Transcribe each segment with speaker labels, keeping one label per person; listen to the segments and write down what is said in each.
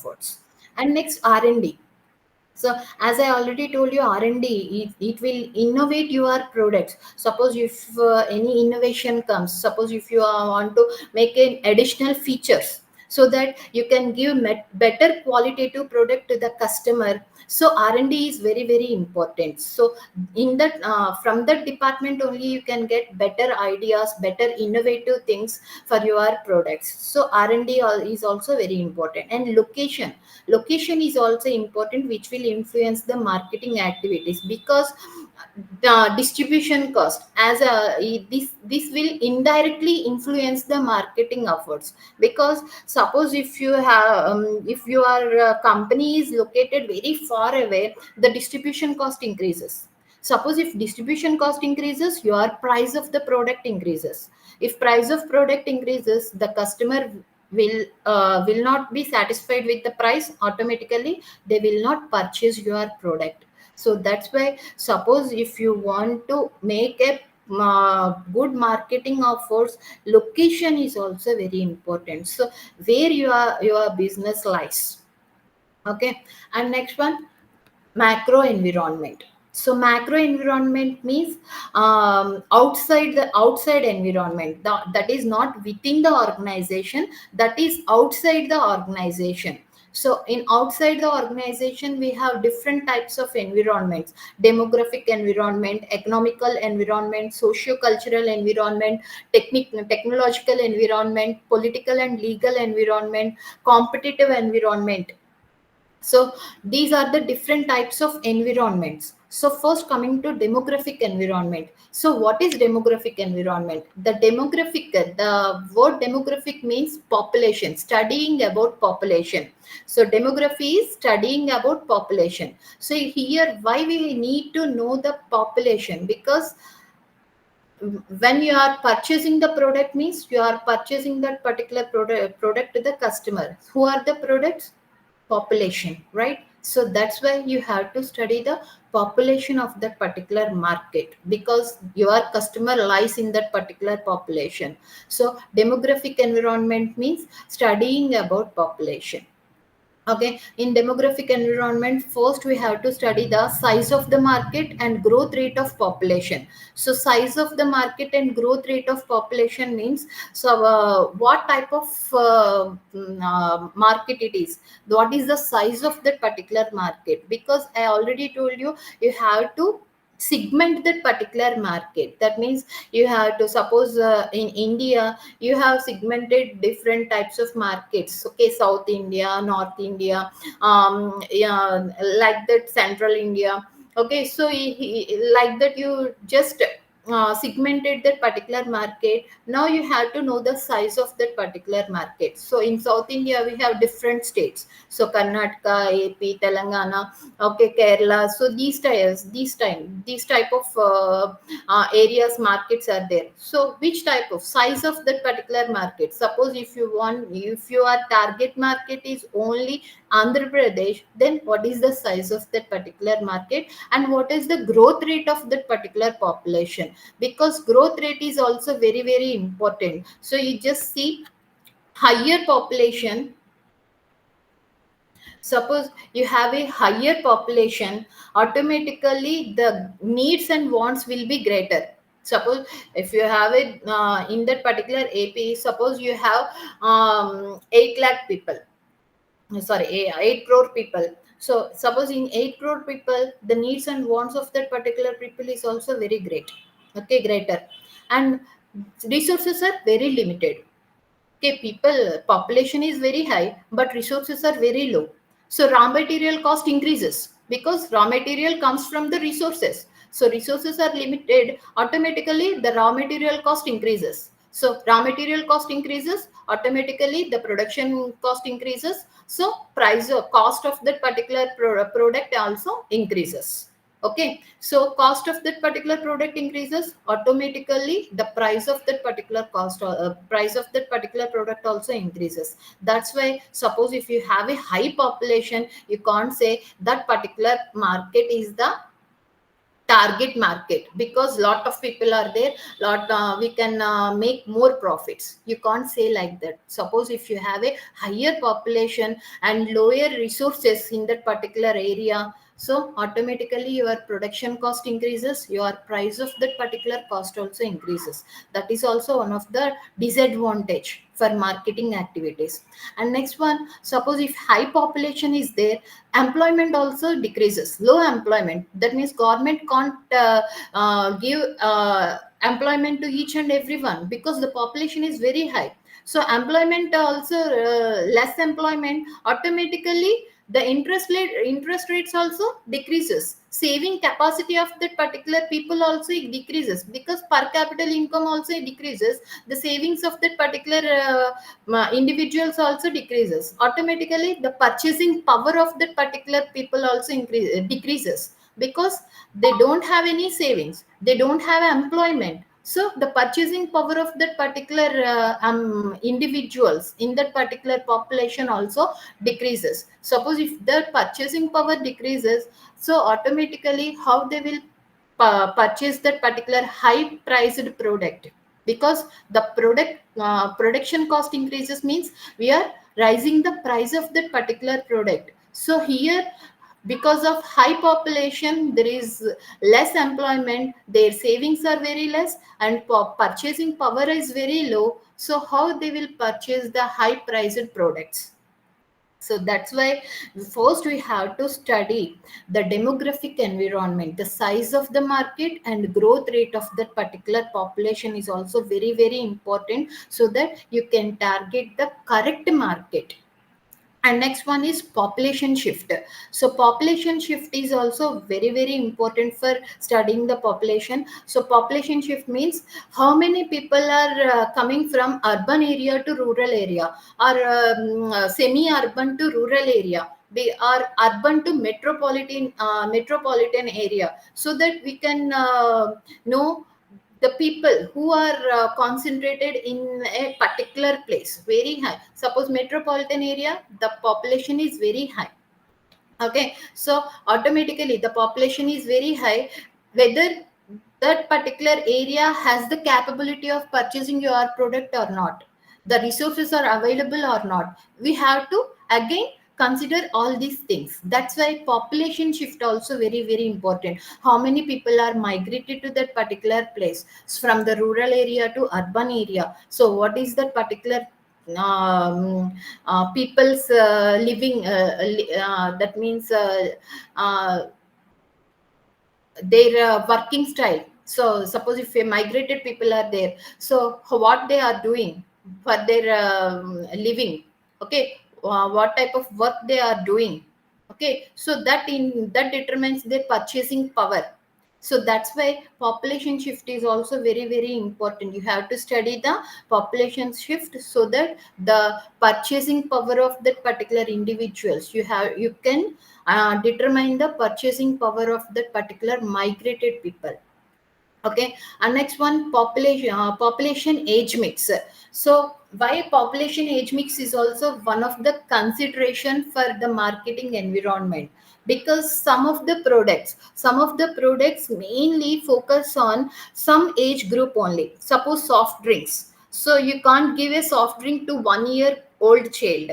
Speaker 1: efforts. And next, R&D. So as I already told you, R&D, it will innovate your products. Suppose if any innovation comes, suppose if you want to make an additional features so that you can give better qualitative product to the customer. So R&D is very very important. So in that from that department only you can get better ideas, better innovative things for your products. So R&D is also very important. And location is also important, which will influence the marketing activities, because the distribution cost as this will indirectly influence the marketing efforts. Because suppose if your company is located very far away, the distribution cost increases. Suppose if distribution cost increases, your price of the product increases. If price of product increases, the customer will not be satisfied with the price. Automatically they will not purchase your product. So that's why, suppose if you want to make a good marketing efforts, location is also very important. So where your business lies. Okay. And next one, macro environment. So macro environment means outside environment, that is not within the organization, that is outside the organization. So in outside the organization we have different types of environments: demographic environment, economical environment, socio-cultural environment, technological environment, political and legal environment, competitive environment. So these are the different types of environments. So first, coming to demographic environment. So what is demographic environment? The word demographic means population, studying about population. So demography is studying about population. So here, why we need to know the population? Because when you are purchasing the product, means you are purchasing that particular product to the customer. Who are the products? Population, right? So that's why you have to study the population of that particular market, because your customer lies in that particular population. So demographic environment means studying about population. Okay. In demographic environment, first we have to study the size of the market and growth rate of population. So size of the market and growth rate of population means, so what type of market it is, what is the size of that particular market. Because I already told you, you have to segment that particular market. That means you have to, suppose in India you have segmented different types of markets. Okay, South India, North India, yeah, like that, Central India. Okay, so like that you just segmented that particular market. Now you have to know the size of that particular market. So in South India we have different states. So Karnataka, AP, Telangana, okay, Kerala. So these type of areas, markets are there. So which type of size of that particular market? Suppose if your target market is only Andhra Pradesh, then what is the size of that particular market, and what is the growth rate of that particular population? Because growth rate is also very very important. So you just see higher population. Suppose you have a higher population, automatically the needs and wants will be greater. Suppose if you have it in that particular AP, suppose you have 8 lakh people, sorry, 8 crore people. So suppose in 8 crore people, the needs and wants of that particular people is also very great. Okay, greater. And resources are very limited. Okay, population is very high, but resources are very low. So raw material cost increases, because raw material comes from the resources. So resources are limited, automatically the raw material cost increases. So raw material cost increases, automatically the production cost increases. So price or cost of that particular product also increases. Okay, so cost of that particular product increases, automatically the price of that particular price of that particular product also increases. That's why, suppose if you have a high population, you can't say that particular market is the target market, because lot of people are there, lot we can make more profits. You can't say like that. Suppose if you have a higher population and lower resources in that particular area, so automatically your production cost increases, your price of that particular cost also increases. That is also one of the disadvantage for marketing activities. And next one, suppose if high population is there, employment also decreases. Low employment, that means government can't give employment to each and everyone, because the population is very high. So employment also, less employment, automatically the interest rates also decreases, saving capacity of that particular people also decreases, because per capita income also decreases, the savings of that particular individuals also decreases. Automatically the purchasing power of that particular people also decreases, because they don't have any savings, they don't have employment. So the purchasing power of that particular individuals in that particular population also decreases. Suppose if the purchasing power decreases, so automatically how they will purchase that particular high priced product, because the product production cost increases means we are rising the price of that particular product. So here, because of high population, there is less employment, their savings are very less, and purchasing power is very low. So how they will purchase the high priced products? So that's why first we have to study the demographic environment, the size of the market and growth rate of that particular population is also very, very important, so that you can target the correct market. And next one is population shift. So population shift is also very, very important for studying the population. So population shift means how many people are coming from urban area to rural area, or semi urban to rural area, they are urban to metropolitan area, so that we can know the people who are concentrated in a particular place very high. Suppose metropolitan area, the population is very high. Okay, so automatically the population is very high, whether that particular area has the capability of purchasing your product or not, the resources are available or not, we have to again consider all these things. That's why population shift also very, very important. How many people are migrated to that particular place from the rural area to urban area? So what is that particular people's living that means uh, their working style. So suppose if a migrated people are there, so what they are doing for their living, okay, what type of work they are doing, okay, so that determines their purchasing power. So that's why population shift is also very, very important. You have to study the population shift, so that the purchasing power of that particular individuals, you can determine the purchasing power of that particular migrated people. Okay. And next one, population age mix. So why population age mix is also one of the consideration for the marketing environment, because some of the products mainly focus on some age group only. Suppose soft drinks, so you can't give a soft drink to 1 year old child.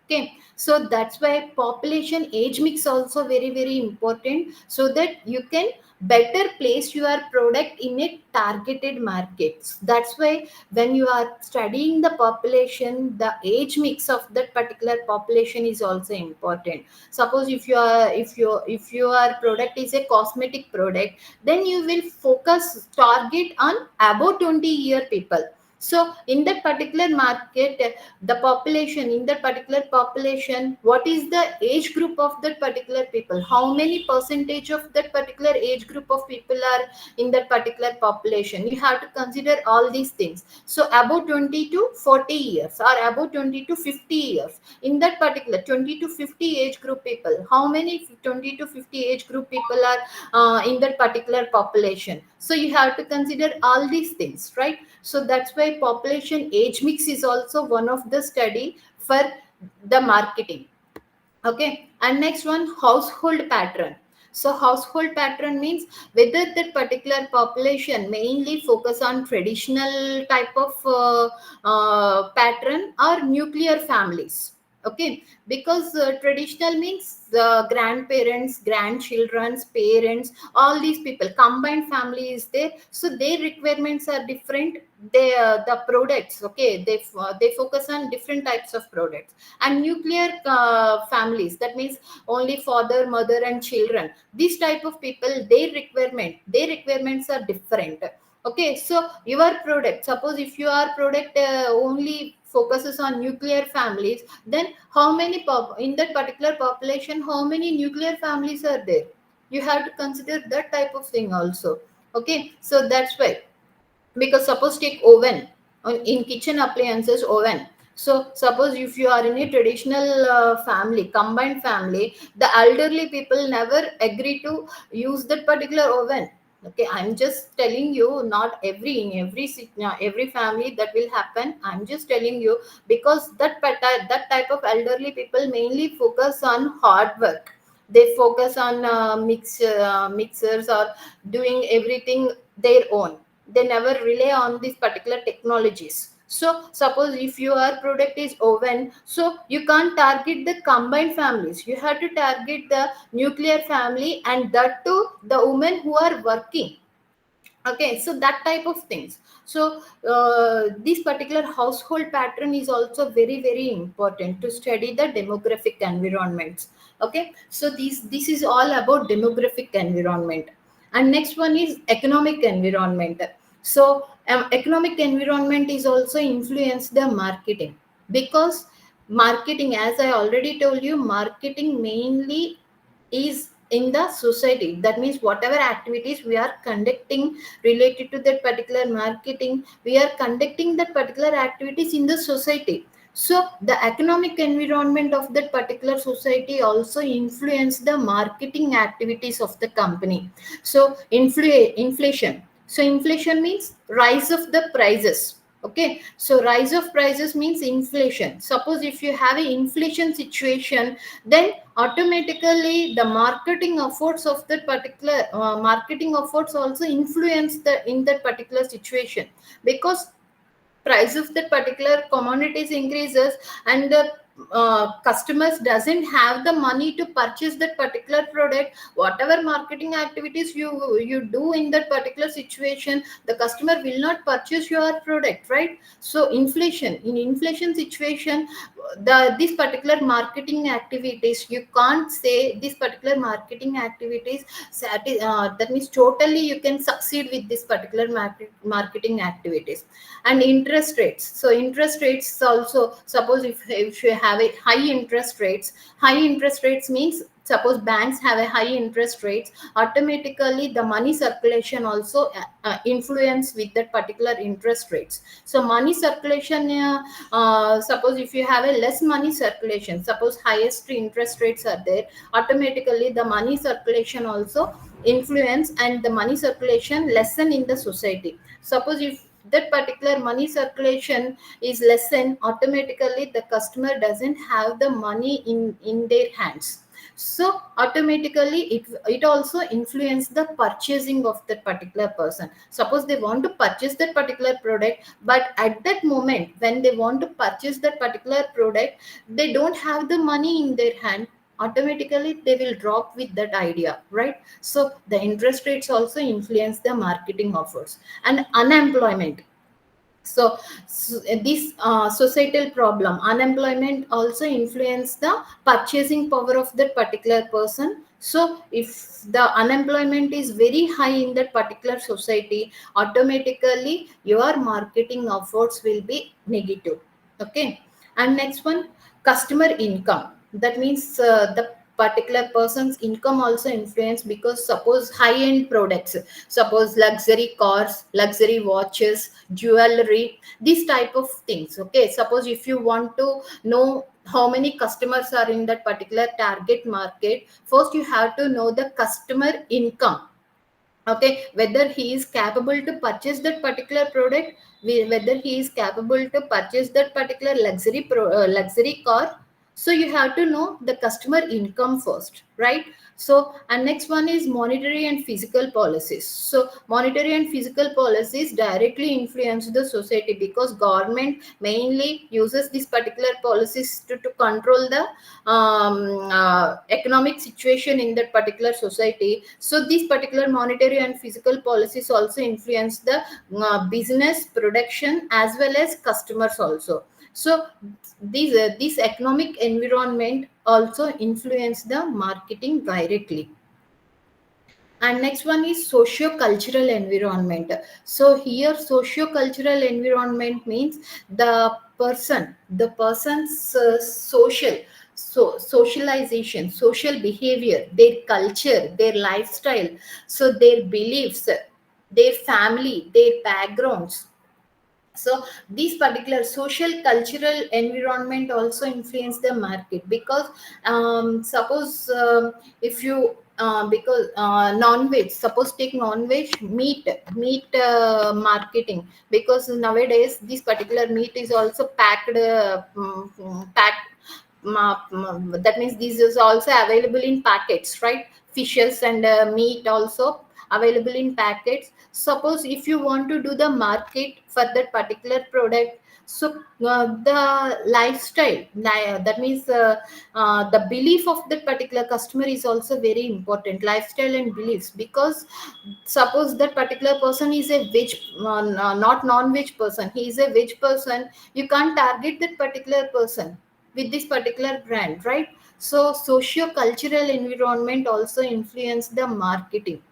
Speaker 1: Okay, so that's why population age mix also very, very important, so that you can better place your product in a targeted markets. That's why when you are studying the population, the age mix of that particular population is also important. Suppose if your product is a cosmetic product, then you will focus target on above 20-year people. So in that particular market, the population in that particular population, what is the age group of that particular people, how many percentage of that particular age group of people are in that particular population, you have to consider all these things. So above 20 to 40 years, or above 20 to 50 years, in that particular 20 to 50 age group people, how many 20 to 50 age group people are in that particular population. So you have to consider all these things, right? So that's why population age mix is also one of the study for the marketing. Okay. And next one, household pattern. So household pattern means whether that particular population mainly focus on traditional type of pattern or nuclear families. Okay, because traditional means the grandparents, grandchildren's parents, all these people combined family is there, so their requirements are different. They the products, okay, they focus on different types of products. And nuclear families, that means only father, mother and children, these type of people, their requirements are different. Okay, so your product, suppose if your product only focuses on nuclear families, then how many in that particular population, how many nuclear families are there? You have to consider that type of thing also. Okay, so that's why. Because suppose take oven, in kitchen appliances oven. So suppose if you are in a traditional family, combined family, the elderly people never agree to use that particular oven. Okay, I'm just telling you, not every in every every family that will happen, I'm just telling you. Because that type of elderly people mainly focus on hard work. They focus on mixers or doing everything their own. They never rely on these particular technologies. So suppose if your product is oven, so you can't target the combined families, you have to target the nuclear family, and that too the women who are working. Okay, so that type of things. So this particular household pattern is also very very important to study the demographic environments. Okay, so this is all about demographic environment. And next one is economic environment. So economic environment is also influence the marketing. Because marketing, as I already told you, marketing mainly is in the society. That means whatever activities we are conducting related to that particular marketing, we are conducting that particular activities in the society. So the economic environment of that particular society also influence the marketing activities of the company. So inflation. So inflation means rise of the prices. Okay, so rise of prices means inflation. Suppose if you have an inflation situation, then automatically the marketing efforts of that particular marketing efforts also influence the in that particular situation. Because price of that particular commodities increases, and the customers doesn't have the money to purchase that particular product. Whatever marketing activities you do in that particular situation, the customer will not purchase your product, right? So inflation, in inflation situation, the this particular marketing activities, you can't say this particular marketing activities that means totally you can succeed with this particular marketing activities. And interest rates. So interest rates also, suppose if you have a high interest rates means, suppose banks have a high interest rates, automatically the money circulation also influence with that particular interest rates. So money circulation, suppose if you have a less money circulation, suppose highest interest rates are there, automatically the money circulation also influence, and the money circulation lessen in the society. Suppose if that particular money circulation is lessened, automatically the customer doesn't have the money in their hands. So automatically it also influence the purchasing of that particular person. Suppose they want to purchase that particular product, but at that moment when they want to purchase that particular product, they don't have the money in their hand, automatically they will drop with that idea, right? So the interest rates also influence the marketing offers. And unemployment. So this societal problem, unemployment also influence the purchasing power of that particular person. So if the unemployment is very high in that particular society, automatically your marketing efforts will be negative. Okay, and next one, customer income. That means the particular person's income also influence. Because suppose high end products, suppose luxury cars, luxury watches, jewelry, these type of things. Okay, suppose if you want to know how many customers are in that particular target market, first you have to know the customer income. Okay, whether he is capable to purchase that particular product, whether he is capable to purchase that particular luxury car. So you have to know the customer income first, right? So, and next one is monetary and physical policies. So monetary and physical policies directly influence the society, because government mainly uses these particular policies to control the economic situation in that particular society. So these particular monetary and physical policies also influence the business production as well as customers also. So this economic environment also influence the marketing directly. And next one is socio-cultural environment. So here socio-cultural environment means the person's socialization, social behavior, their culture, their lifestyle, so their beliefs, their family, their backgrounds. So these particular social cultural environment also influence the market, because suppose if you because non-veg, suppose take non-veg marketing, because nowadays this particular meat is also packed. That means this is also available in packets, right? Fishes and meat also available in packets. Suppose if you want to do the market for that particular product, so the lifestyle, that means the belief of that particular customer is also very important, lifestyle and beliefs. Because suppose that particular person is a veg, not non-veg person, he is a veg person, you can't target that particular person with this particular brand, right? So socio-cultural environment also influence the marketing.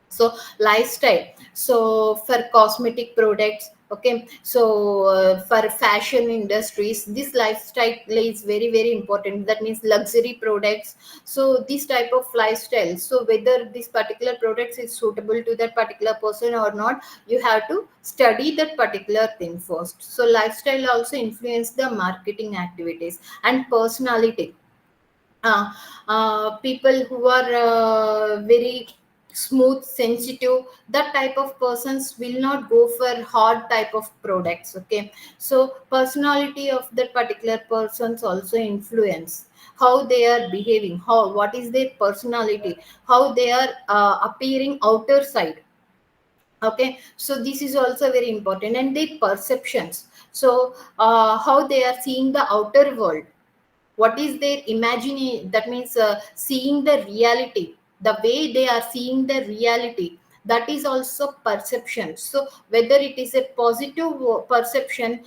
Speaker 1: So lifestyle, so for cosmetic products, okay, so for fashion industries, this lifestyle is very very important, that means luxury products. So this type of lifestyle, so whether this particular products is suitable to that particular person or not, you have to study that particular thing first. So lifestyle also influence the marketing activities. And personality, uh, people who are very smooth, sensitive, that type of persons will not go for hard type of products, okay. So personality of that particular persons also influence how they are behaving, how, what is their personality, how they are appearing outer side, okay. So this is also very important. And their perceptions, so how they are seeing the outer world, what is their imagining, that means seeing the reality, the way they are seeing the reality, that is also perception. So whether it is a positive perception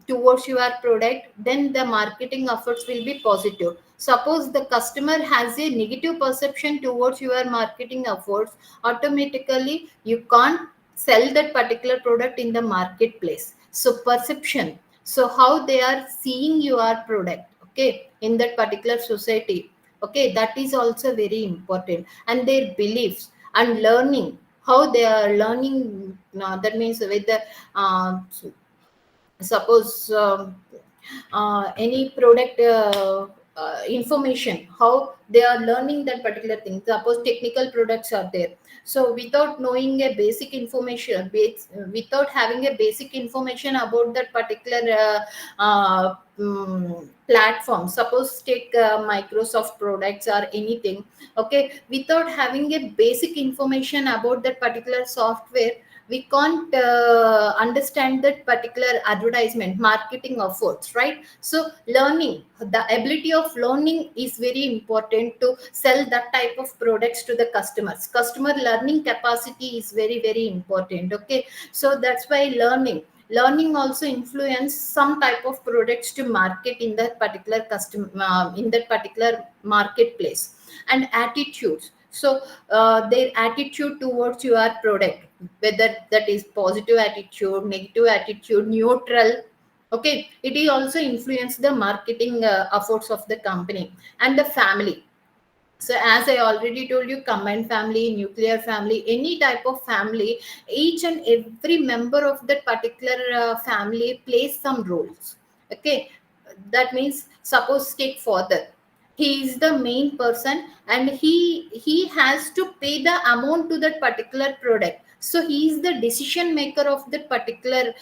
Speaker 1: towards your product, then the marketing efforts will be positive. Suppose the customer has a negative perception towards your marketing efforts, automatically you can't sell that particular product in the marketplace. So perception, so how they are seeing your product, okay, in that particular society, okay, that is also very important. And their beliefs and learning, how they are learning, that means with the suppose any product information, how they are learning that particular thing. Suppose technical products are there, so without knowing a basic information, without having a basic information about that particular platform, suppose take Microsoft products or anything, okay, without having a basic information about that particular software, we can't understand that particular advertisement marketing efforts, right? So learning, the ability of learning is very important to sell that type of products to the customers. Customer learning capacity is very very important, okay. So that's why learning also influence some type of products to market in that particular custom in that particular marketplace. And attitudes, so their attitude towards your product, whether that is positive attitude, negative attitude, neutral, okay, it will also influence the marketing efforts of the company. And the family, so as I already told you, combined family, nuclear family, any type of family, each and every member of that particular family plays some roles, okay. That means suppose take father, he is the main person, and he has to pay the amount to that particular product, so he is the decision maker of that particular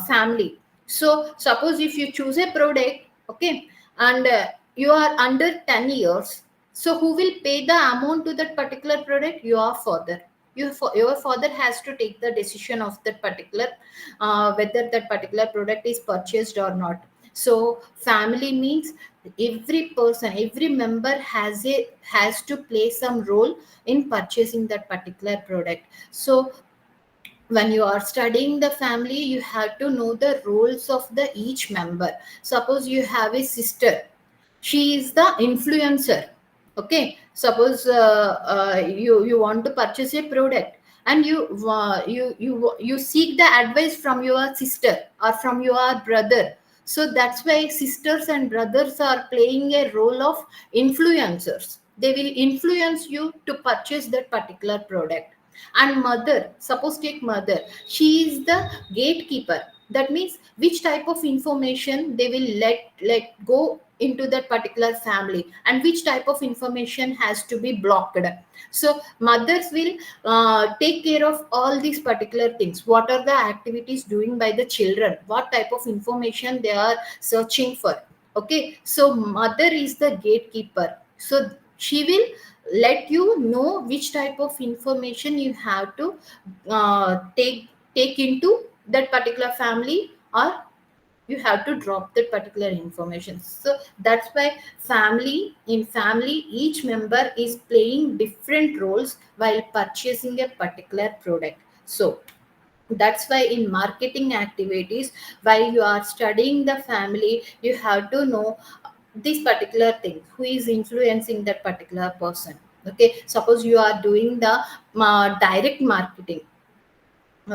Speaker 1: family. So suppose if you choose a product, okay, and you are under 10 years, so who will pay the amount to that particular product? Your father. Your father has to take the decision of that particular, whether that particular product is purchased or not. So family means every person, every member has to play some role in purchasing that particular product. So when you are studying the family, you have to know the roles of the each member. Suppose you have a sister, she is the influencer. Okay, suppose you want to purchase a product, and you seek the advice from your sister or from your brother. So that's why sisters and brothers are playing a role of influencers. They will influence you to purchase that particular product. And mother, suppose take mother, she is the gatekeeper. That means which type of information they will let go into that particular family, and which type of information has to be blocked. So mothers will take care of all these particular things. What are the activities doing by the children, what type of information they are searching for. Okay, so mother is the gatekeeper. So she will let you know which type of information you have to take into that particular family, or you have to drop that particular information. So that's why family, in family each member is playing different roles while purchasing a particular product. So that's why in marketing activities, while you are studying the family, you have to know this particular thing, who is influencing that particular person. Okay, suppose you are doing the direct marketing.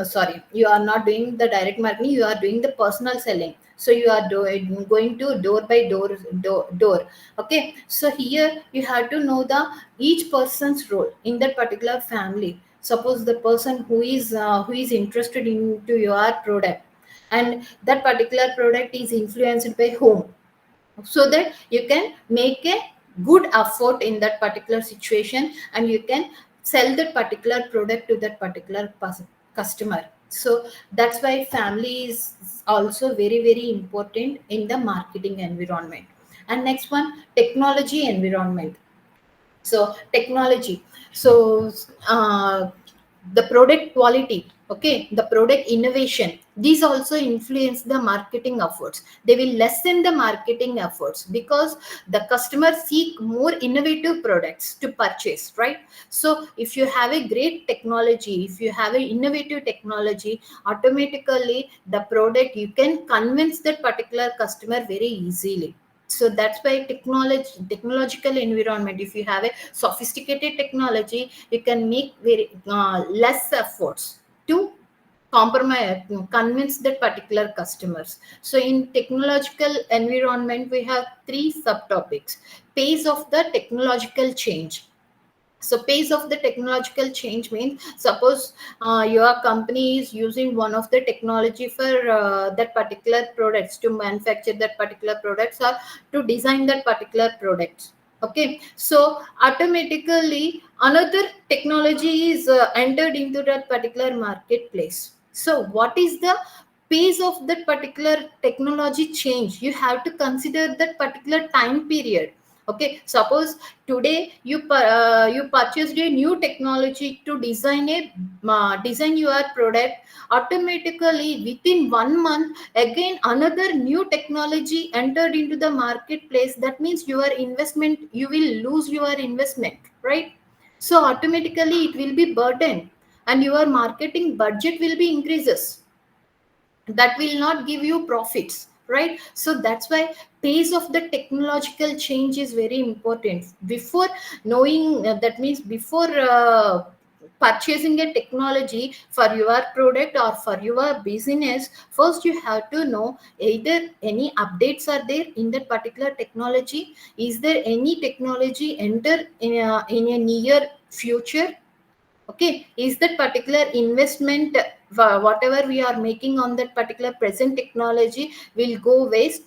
Speaker 1: Sorry, you are not doing the direct marketing, you are doing the personal selling. So you are going to door by door. Okay, so here you have to know the each person's role in that particular family. Suppose the person who is interested into your product, and that particular product is influenced by whom, so that you can make a good effort in that particular situation, and you can sell that particular product to that particular customer. So that's why family is also very very important in the marketing environment. And next one, technology environment. So technology, so the product quality, okay, the product innovation, these also influence the marketing efforts. They will lessen the marketing efforts because the customer seek more innovative products to purchase, right? So if you have a great technology, if you have an innovative technology, automatically the product you can convince that particular customer very easily. So that's why technological environment, if you have a sophisticated technology, you can make very less efforts to compromise, convince that particular customers. So in technological environment we have three subtopics. Pace of the technological change. So pace of the technological change means, suppose your company is using one of the technology for that particular products, to manufacture that particular products or to design that particular products. Okay, so automatically another technology is entered into that particular marketplace. So what is the pace of that particular technology change? You have to consider that particular time period. Okay, suppose today you purchased a new technology to design your product. Automatically within 1 month, again another new technology entered into the marketplace. That means your investment, you will lose your investment, right? So automatically it will be burdened, and your marketing budget will be increases. That will not give you profits, right? So that's why pace of the technological change is very important. Before knowing, that means before purchasing a technology for your product or for your business, first you have to know either any updates are there in that particular technology. Is there any technology enter in a near future? Okay, is that particular investment, whatever we are making on that particular present technology, will go waste?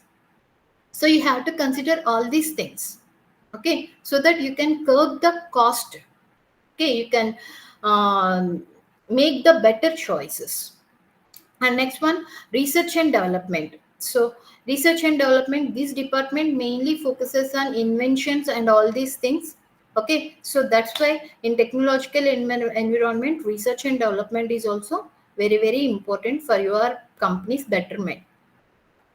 Speaker 1: So you have to consider all these things. Okay, so that you can curb the cost. Okay, you can make the better choices. And next one, research and development. So research and development, this department mainly focuses on inventions and all these things. Okay, so that's why in technological environment, research and development is also very very important for your company's betterment.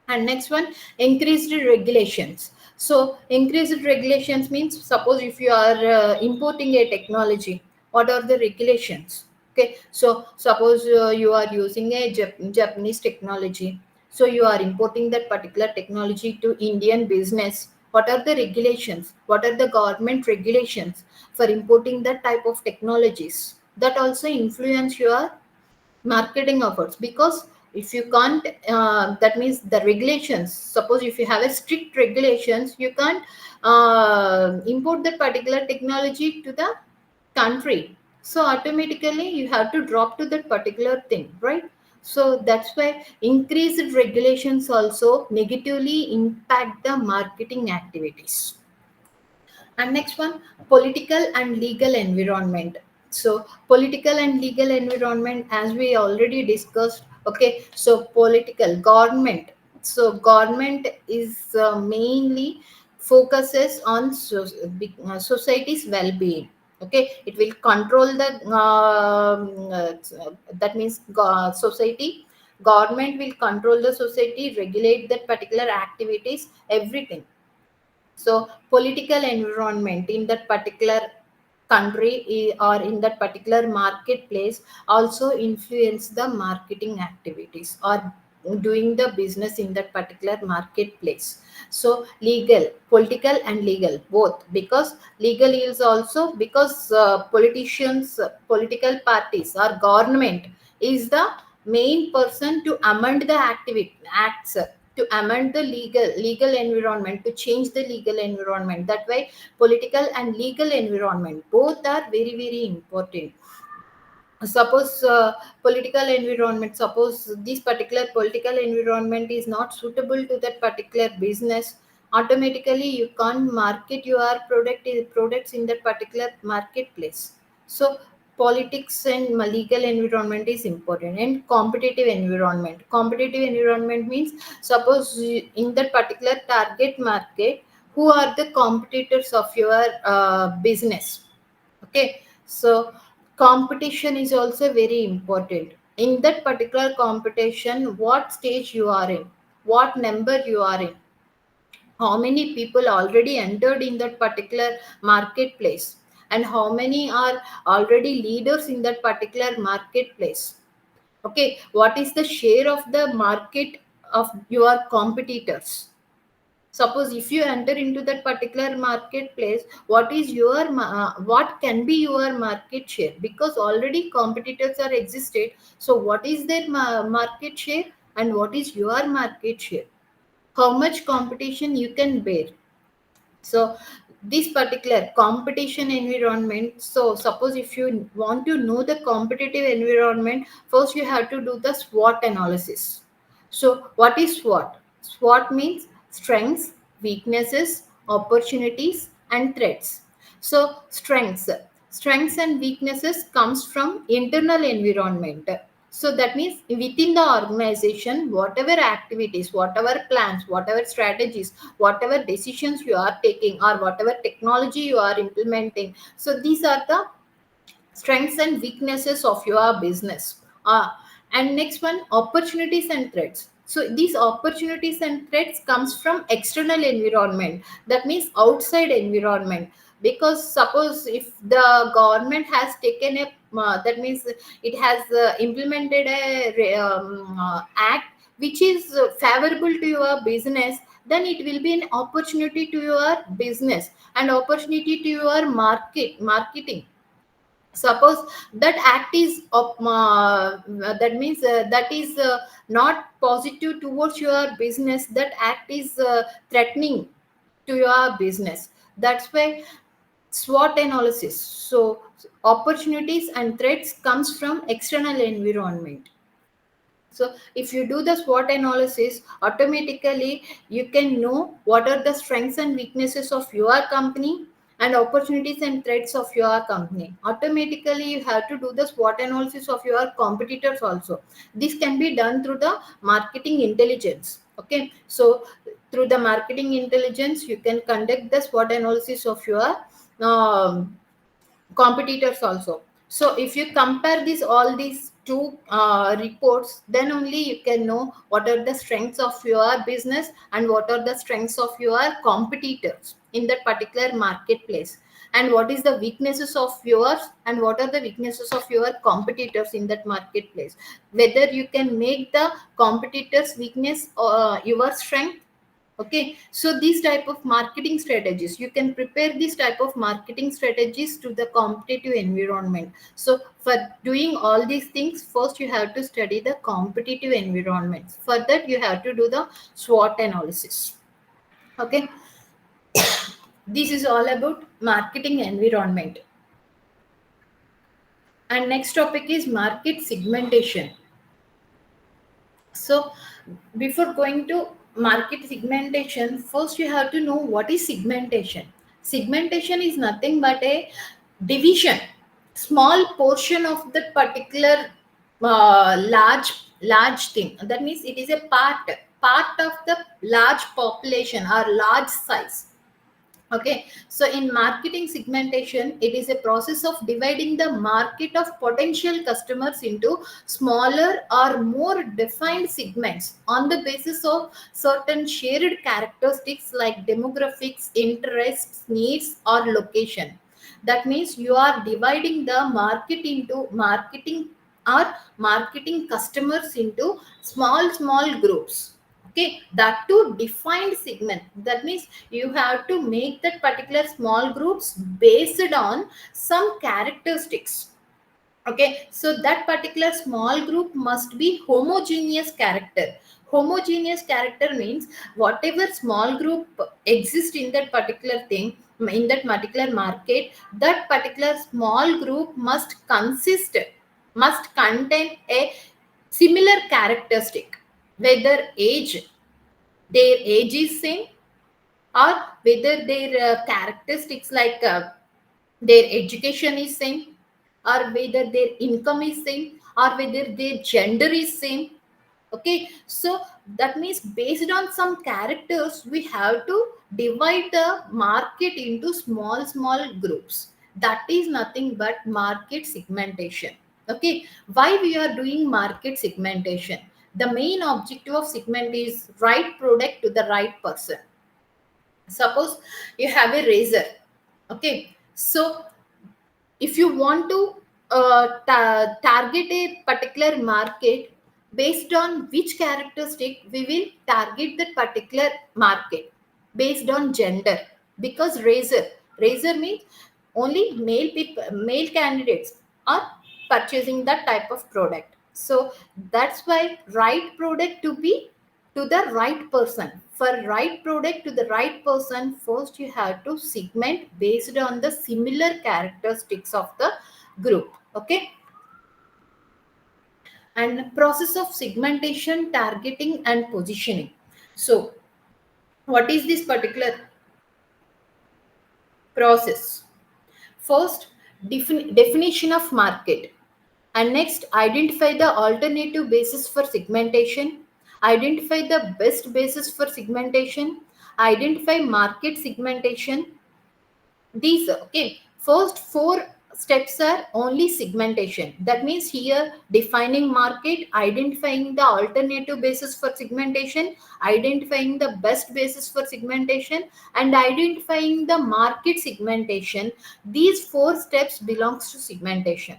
Speaker 1: And next one, increased regulations. So increased regulations means, suppose if you are importing a technology, what are the regulations? Okay, so suppose you are using a Japanese technology, so you are importing that particular technology to Indian business. What are the regulations? What are the government regulations for importing that type of technologies? That also influence your marketing efforts, because if you can't that means the regulations, suppose if you have a strict regulations, you can't import that particular technology to the country, so automatically you have to drop to that particular thing, right? So that's why increased regulations also negatively impact the marketing activities. And next one, political and legal environment. So political and legal environment, as we already discussed. Okay, so political government. So government is mainly focuses on society's well-being. Okay, it will control the that means society. Government will control the society, regulate that particular activities, everything. So political environment in that particular country or in that particular marketplace also influence the marketing activities or doing the business in that particular marketplace. So legal, political and legal both, because legal is also because politicians, political parties or government is the main person to amend the activity acts, to amend the legal environment, to change the legal environment. That way political and legal environment both are very very important. Suppose political environment, suppose this particular political environment is not suitable to that particular business, automatically you can't market your products in that particular marketplace. So politics and legal environment is important. And competitive environment, competitive environment means, suppose in that particular target market, who are the competitors of your business. Okay, so competition is also very important. In that particular competition, what stage you are in, what number you are in, how many people already entered in that particular marketplace, and how many are already leaders in that particular marketplace. Okay, what is the share of the market of your competitors? Suppose if you enter into that particular marketplace, what is your what can be your market share, because already competitors are existed. So what is their market share and what is your market share, how much competition you can bear? So this particular competition environment, so suppose if you want to know the competitive environment, first you have to do the SWOT analysis. So what is SWOT? SWOT means strengths, weaknesses, opportunities and threats. So strengths and weaknesses comes from internal environment. So that means within the organization, whatever activities, whatever plans, whatever strategies, whatever decisions you are taking, or whatever technology you are implementing, so these are the strengths and weaknesses of your business. And next one, opportunities and threats. So these opportunities and threats comes from external environment, that means outside environment. Because suppose if the government has taken a that means it has implemented a act which is favorable to your business, then it will be an opportunity to your business and opportunity to your marketing. Suppose that act is that means that is not positive towards your business, that act is threatening to your business. That's why SWOT analysis. So opportunities and threats comes from external environment. So if you do the SWOT analysis, automatically you can know what are the strengths and weaknesses of your company and opportunities and threats of your company. Automatically you have to do the SWOT analysis of your competitors also. This can be done through the marketing intelligence. Okay, so through the marketing intelligence, you can conduct the SWOT analysis of your um, competitors also. So if you compare this all these two reports, then only you can know what are the strengths of your business and what are the strengths of your competitors in that particular marketplace, and what is the weaknesses of yours and what are the weaknesses of your competitors in that marketplace, whether you can make the competitors weakness your strength. Okay, so these type of marketing strategies, you can prepare this type of marketing strategies to the competitive environment. So for doing all these things, first you have to study the competitive environments. For that you have to do the SWOT analysis. Okay, this is all about marketing environment. And next topic is market segmentation. So before going to market segmentation, first you have to know what is segmentation. Segmentation is nothing but a division, small portion of the particular large thing. That means it is a part of the large population or large size. Okay, so in marketing segmentation, it is a process of dividing the market of potential customers into smaller or more defined segments on the basis of certain shared characteristics like demographics, interests, needs, or location. That means you are dividing the market into or marketing customers into small groups. Okay, that too defined segment. That means you have to make that particular small groups based on some characteristics. Okay, so that particular small group must be homogeneous character. Homogeneous character means whatever small group exists in that particular thing, in that particular market, that particular small group must contain a similar characteristic, whether their age is same, or whether their characteristics like their education is same, or whether their income is same, or whether their gender is same. Okay, so that means based on some characters we have to divide the market into small groups. That is nothing but market segmentation. Okay, why we are doing market segmentation? The main objective of segment is right product to the right person. Suppose you have a razor. Okay, so if you want to target a particular market, based on which characteristic we will target that particular market, based on gender. Because razor means only male candidates are purchasing that type of product. So that's why right product to be to the right person. For right product to the right person, first you have to segment based on the similar characteristics of the group. Okay, and process of segmentation, targeting, and positioning. So what is this particular process? First, definition of market, and next identify the alternative basis for segmentation, identify the best basis for segmentation, identify market segmentation. These, okay, first four steps are only segmentation. That means here defining market, identifying the alternative basis for segmentation, identifying the best basis for segmentation, and identifying the market segmentation. These four steps belongs to segmentation.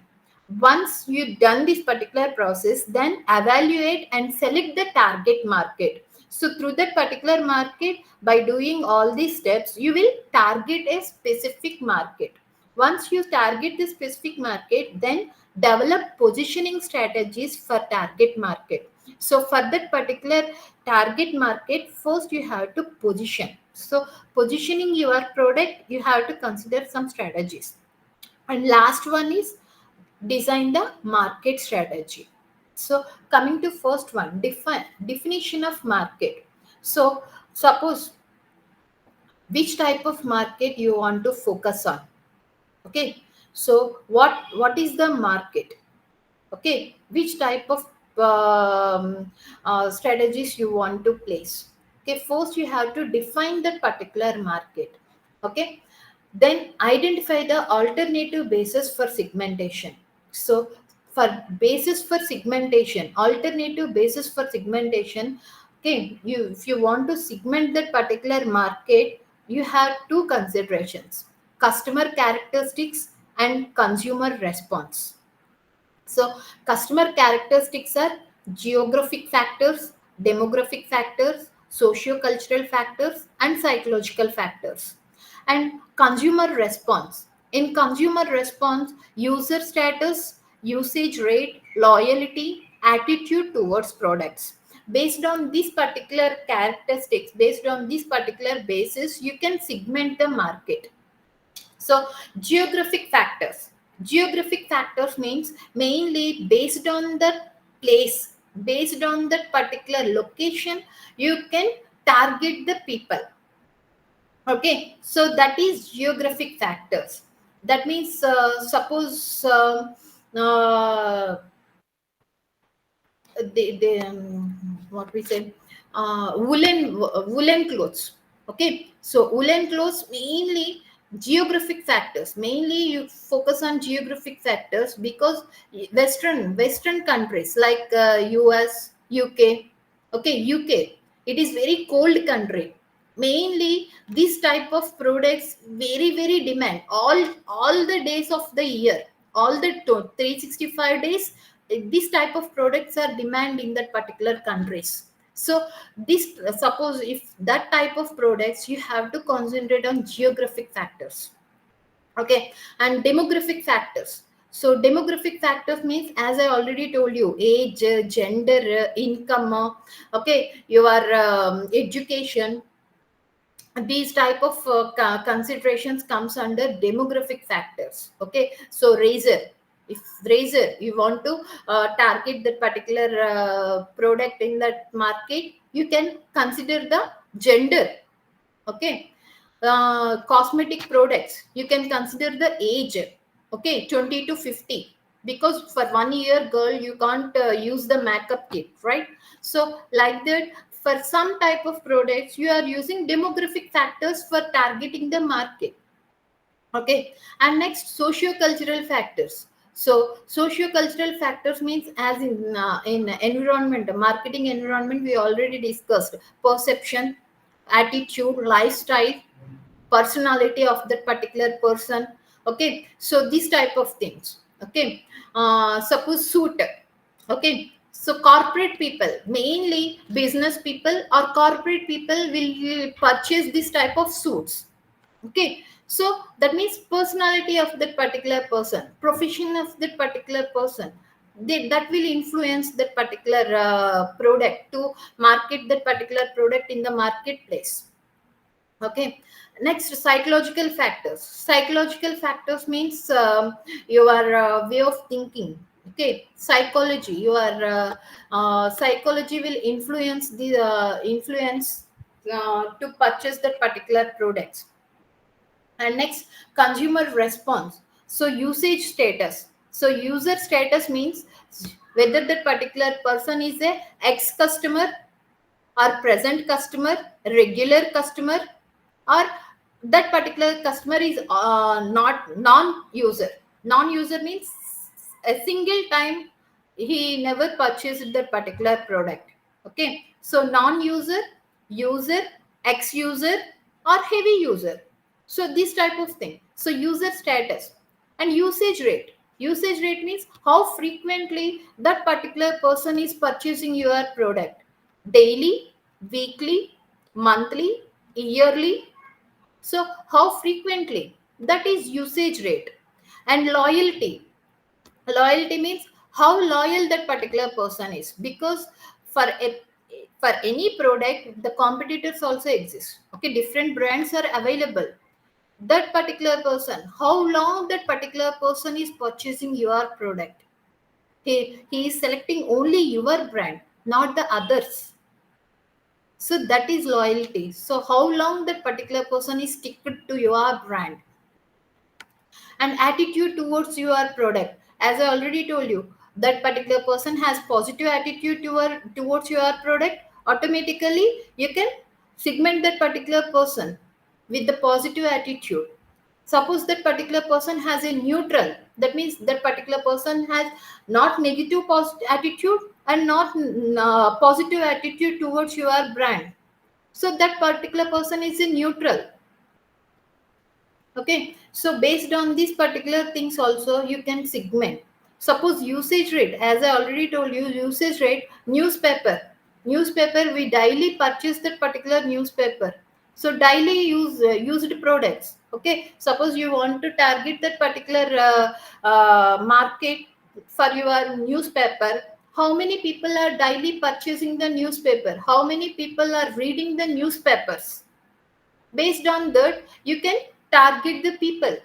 Speaker 1: Once you done this particular process, then evaluate and select the target market. So through that particular market, by doing all these steps, you will target a specific market. Once you target the specific market, then develop positioning strategies for target market. So for that particular target market, first you have to position. So positioning your product, you have to consider some strategies. And last one is design the market strategy. So coming to first one, definition of market. So suppose which type of market you want to focus on. Okay, so what is the market? Okay, which type of strategies you want to place. Okay, first you have to define that particular market. Okay, then identify the alternative basis for segmentation. So for basis for segmentation, alternative basis for segmentation, okay, you if you want to segment that particular market, you have two considerations: customer characteristics and consumer response. So, customer characteristics are geographic factors, demographic factors, socio-cultural factors, and psychological factors. And consumer response. In consumer response, user status, usage rate, loyalty, attitude towards products. Based on these particular characteristics, based on this particular basis, you can segment the market. So geographic factors. Geographic factors means mainly based on the place, based on that particular location, you can target the people. Okay, so that is geographic factors. That means suppose what we say, woolen clothes. Okay, so woolen clothes mainly geographic factors, mainly you focus on geographic factors because western countries like US, UK. Okay, UK, it is very cold country. Mainly this type of products very very demand all the days of the year, all the 365 days. This type of products are demand in that particular countries. So this, suppose if that type of products, you have to concentrate on geographic factors. Okay, and demographic factors. So demographic factors means, as I already told you, age, gender, income, okay, your education. These type of considerations comes under demographic factors. Okay, so razor, if razor you want to target that particular product in that market, you can consider the gender. Okay, cosmetic products, you can consider the age. Okay, 20 to 50, because for 1 year girl you can't use the makeup kit, right? So like that, for some type of products you are using demographic factors for targeting the market. Okay, and next, socio-cultural factors. So socio-cultural factors means, as in environment, marketing environment, we already discussed perception, attitude, lifestyle, personality of that particular person. Okay, so these type of things. Okay, suppose suit. Okay, so corporate people, mainly business people or corporate people will purchase this type of suits. Okay, so that means personality of that particular person, profession of that particular person, that will influence that particular product to market that particular product in the marketplace. Okay, next, psychological factors. Psychological factors means your way of thinking. Okay, psychology, your psychology will influence the influence to purchase that particular products. And next, consumer response. So usage status. So user status means whether that particular person is a ex customer or present customer, regular customer, or that particular customer is not non-user. Non-user means a single time he never purchased that particular product. Okay, so non-user, user, ex-user, or heavy user. So this type of thing. So user status. And usage rate. Usage rate means how frequently that particular person is purchasing your product: daily, weekly, monthly, yearly. So how frequently, that is usage rate. And loyalty. Loyalty means how loyal that particular person is, because for a for any product the competitors also exist. Okay, different brands are available. That particular person, how long that particular person is purchasing your product, he is selecting only your brand, not the others. So that is loyalty. So how long that particular person is stick to your brand. And attitude towards your product, as I already told you, that particular person has positive attitude towards your product, automatically you can segment that particular person with the positive attitude. Suppose that particular person has a neutral, that means that particular person has not negative attitude and not positive attitude towards your brand, so that particular person is a neutral. Okay, so based on these particular things also you can segment. Suppose usage rate, as I already told you, usage rate, newspaper we daily purchase that particular newspaper, so daily used products. Okay, suppose you want to target that particular market for your newspaper, how many people are daily purchasing the newspaper, how many people are reading the newspapers. Based on that you can target the people.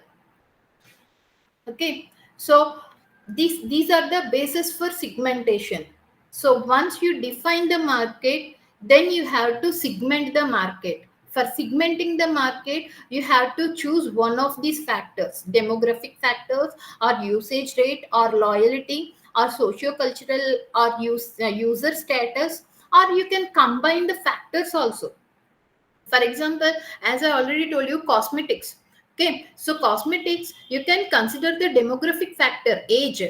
Speaker 1: Okay, so these are the basis for segmentation. So once you define the market, then you have to segment the market. For segmenting the market, you have to choose one of these factors: demographic factors, or usage rate, or loyalty, or socio-cultural, or user status, or you can combine the factors also. For example, as I already told you, cosmetics. Okay, so cosmetics, you can consider the demographic factor, age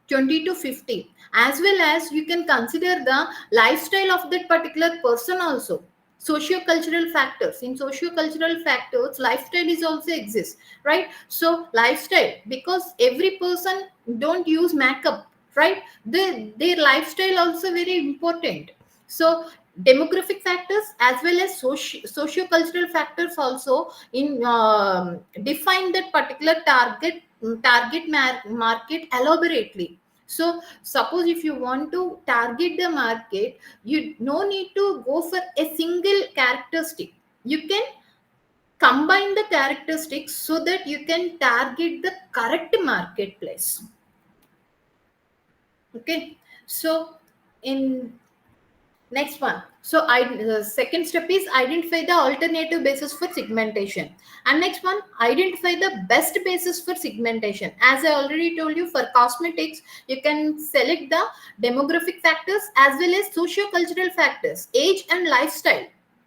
Speaker 1: 20 to 50, as well as you can consider the lifestyle of that particular person also. Socio-cultural factors, in socio-cultural factors lifestyle is also exists, right? So lifestyle, because every person don't use makeup, right? Their lifestyle also very important. So demographic factors as well as socio-cultural factors also in define that particular market elaborately. So suppose if you want to target the market, you no need to go for a single characteristic. You can combine the characteristics so that you can target the correct marketplace. Okay, so in next one. So the second step is identify the alternative basis for segmentation. And next one, identify the best basis for segmentation. As I already told you, for cosmetics, you can select the demographic factors as well as socio-cultural factors, age and lifestyle.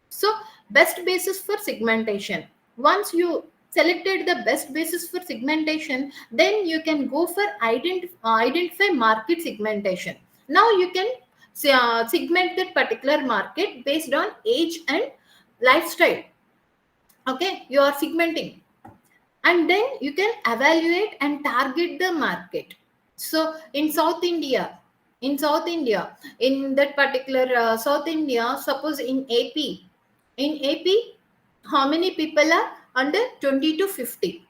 Speaker 1: So best basis for segmentation. Once you selected the best basis for segmentation, then you can go for identify market segmentation. Now you can segment that particular market based on age and lifestyle. Okay, you are segmenting, and then you can evaluate and target the market. So in south india, in that particular south india, suppose in ap, how many people are under 20 to 50?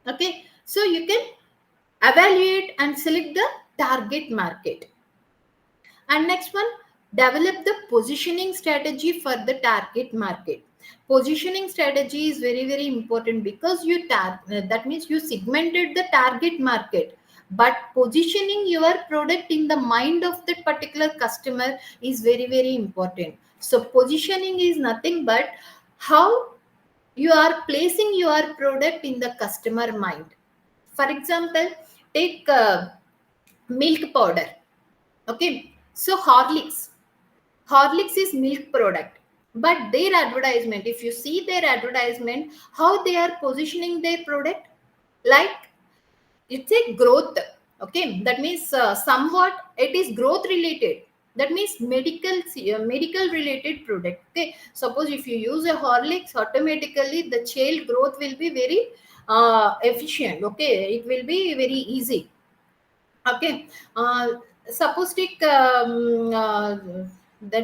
Speaker 1: Okay, so you can evaluate and select the target market. And next one, develop the positioning strategy for the target market. Positioning strategy is very, very important because that means you segmented the target market, but positioning your product in the mind of that particular customer is very, very important. So positioning is nothing but how you are placing your product in the customer mind. For example, take milk powder. Okay, so Horlicks is milk product, but their advertisement, if you see their advertisement, how they are positioning their product, like it's a growth. Okay, that means somewhat it is growth related. That means medical related product. Okay, suppose if you use a Horlicks, automatically the child growth will be very efficient. Okay, it will be very easy. Okay, suppose take that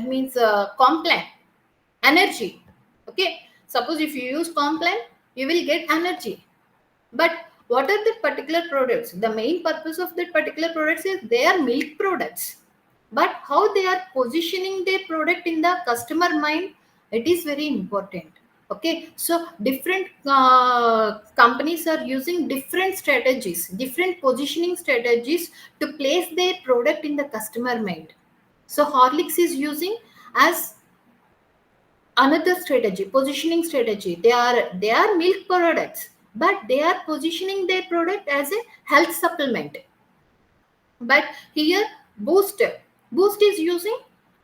Speaker 1: means Complan energy. Okay, suppose if you use Complan, you will get energy. But what are the particular products? The main purpose of that particular products is they are milk products. But how they are positioning their product in the customer mind, it is very important. Okay, so different companies are using different strategies, different positioning strategies to place their product in the customer mind. So Horlicks is using as another strategy, positioning strategy. They are milk products, but they are positioning their product as a health supplement. But here, boost boost is using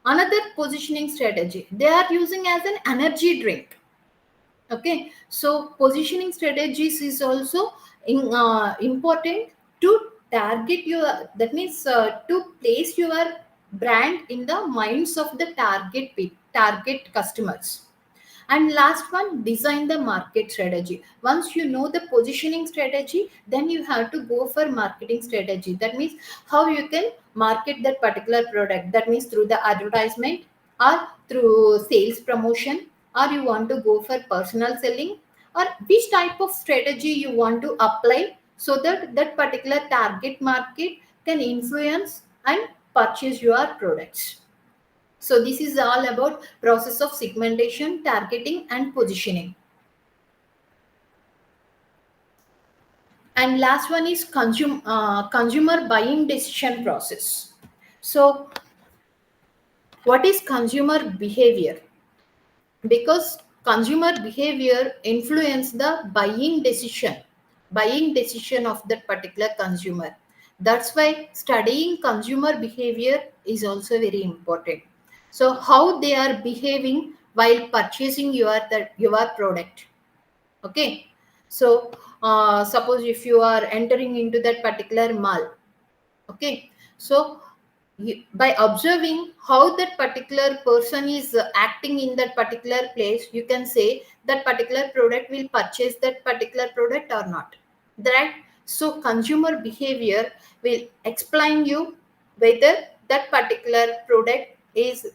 Speaker 1: another positioning strategy. They are using as an energy drink. Okay, so positioning strategies is also important to target your, that means to place your brand in the minds of the target customers. And last one, design the market strategy. Once you know the positioning strategy, then you have to go for marketing strategy. That means how you can market that particular product. That means through the advertisement, or through sales promotion, or you want to go for personal selling, or which type of strategy you want to apply, so that that particular target market can influence and purchase your products. So this is all about process of segmentation, targeting, and positioning. And last one is consumer buying decision process. So what is consumer behavior? Because consumer behavior influence the buying decision of that particular consumer. That's why studying consumer behavior is also very important. So how they are behaving while purchasing your product. Okay, so suppose if you are entering into that particular mall. Okay, so by observing how that particular person is acting in that particular place, you can say that particular product will purchase that particular product or not. That, so consumer behavior will explain you whether that particular product is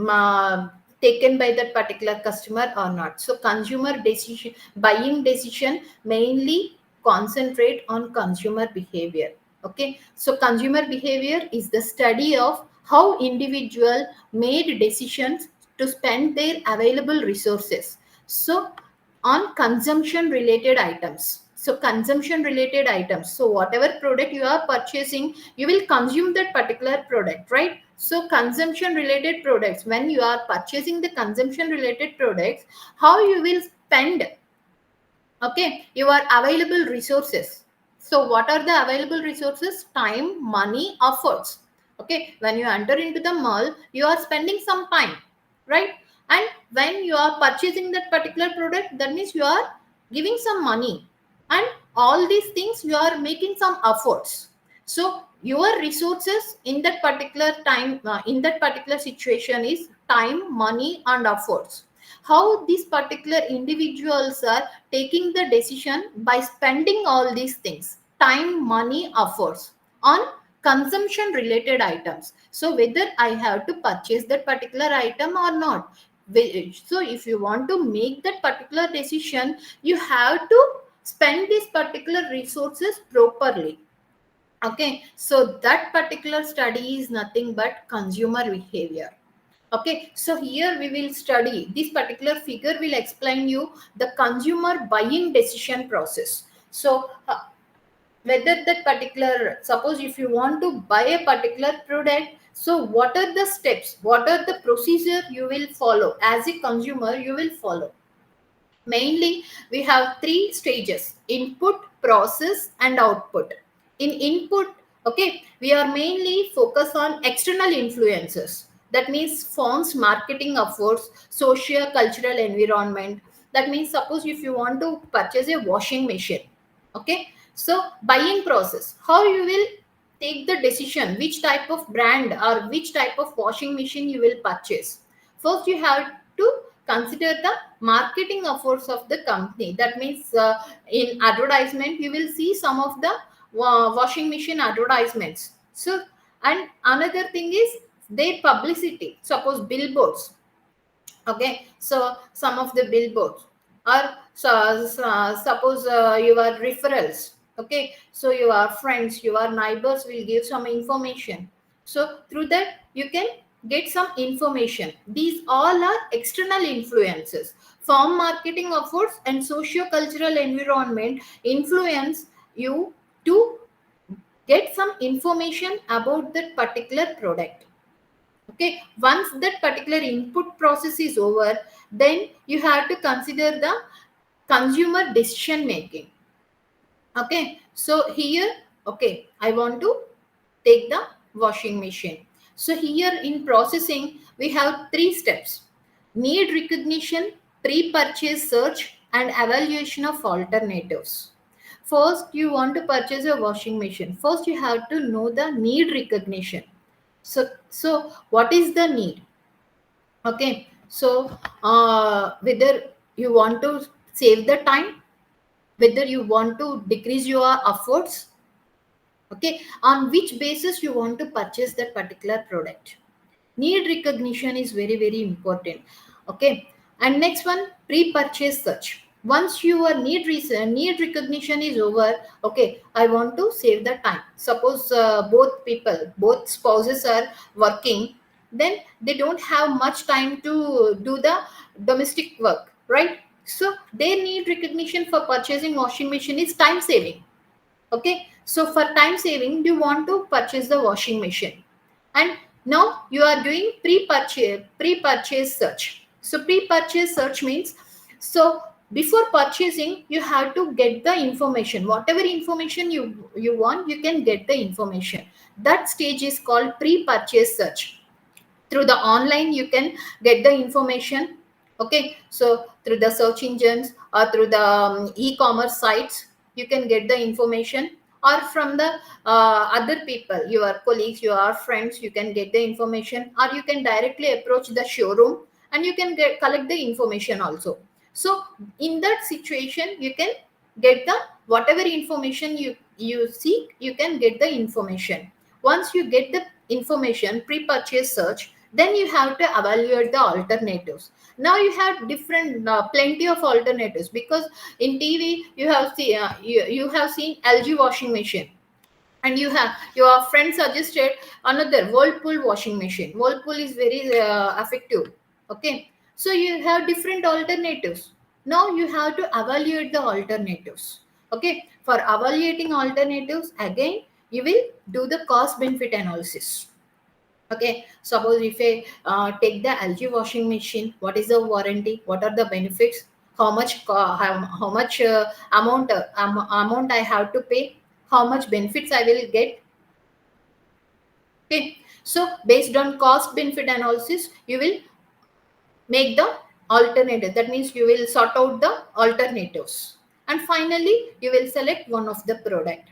Speaker 1: uh, taken by that particular customer or not. So consumer decision, buying decision mainly concentrate on consumer behavior. Okay, so consumer behavior is the study of how individual made decisions to spend their available resources. So on consumption related items. So consumption related items, so whatever product you are purchasing, you will consume that particular product, right? So consumption related products, when you are purchasing the consumption related products, how you will spend, okay, your available resources. So what are the available resources? Time, money, efforts. Okay, when you enter into the mall, you are spending some time, right? And when you are purchasing that particular product, that means you are giving some money, and all these things you are making some efforts. So your resources in that particular time, in that particular situation, is time, money, and efforts. How these particular individuals are taking the decision by spending all these things, time, money, efforts, on consumption related items. So whether I have to purchase that particular item or not. So if you want to make that particular decision, you have to spend these particular resources properly. Okay, so that particular study is nothing but consumer behavior. Okay, so here we will study this particular figure will explain you the consumer buying decision process. So whether that particular, suppose if you want to buy a particular product, so what are the steps, what are the procedure you will follow as a consumer, you will follow. Mainly we have three stages: input, process, and output. In input, okay, we are mainly focused on external influences. That means firms marketing efforts, socio cultural environment. That means suppose if you want to purchase a washing machine. Okay, so buying process, how you will take the decision which type of brand or which type of washing machine you will purchase. First you have to consider the marketing efforts of the company. That means in advertisement you will see some of the washing machine advertisements. So, and another thing is their publicity, suppose billboards. Okay, so some of the billboards, or suppose your referrals. Okay, so your friends, your neighbors will give some information. So through that you can get some information. These all are external influences. Firm marketing efforts and socio-cultural environment influence you to get some information about that particular product. Okay, once that particular input process is over, then you have to consider the consumer decision making. Okay, so here Okay, I want to take the washing machine. So here in processing, we have three steps: need recognition, pre-purchase search, and evaluation of alternatives. First, you want to purchase a washing machine. First, you have to know the need recognition. So what is the need? Okay, so whether you want to save the time, whether you want to decrease your efforts, okay, on which basis you want to purchase that particular product. Need recognition is very very important. Okay, and next one, pre-purchase search. Once your need recognition is over, okay, I want to save the time. Suppose both spouses are working, then they don't have much time to do the domestic work, right? So their need recognition for purchasing washing machine is time saving. Okay, so for time saving, you want to purchase the washing machine, and now you are doing pre-purchase search. So pre-purchase search means, so before purchasing, you have to get the information. Whatever information you want, you can get the information. That stage is called pre-purchase search. Through the online you can get the information. Okay, so through the search engines or through the e-commerce sites, you can get the information, or from the other people, your colleagues, your friends, you can get the information, or you can directly approach the showroom and you can collect the information also. So in that situation, you can get the whatever information you seek, you can get the information. Once you get the information, pre-purchase search, then you have to evaluate the alternatives. Now you have different plenty of alternatives, because in TV you have seen LG washing machine, and you have your friend suggested another Whirlpool washing machine. Whirlpool is very effective. Okay, so you have different alternatives. Now you have to evaluate the alternatives. Okay, for evaluating alternatives, again you will do the cost benefit analysis. Okay, suppose if I take the LG washing machine, what is the warranty? What are the benefits? How much amount I have to pay? How much benefits I will get? Okay, so based on cost benefit analysis, you will make the alternative. That means you will sort out the alternatives, and finally you will select one of the product.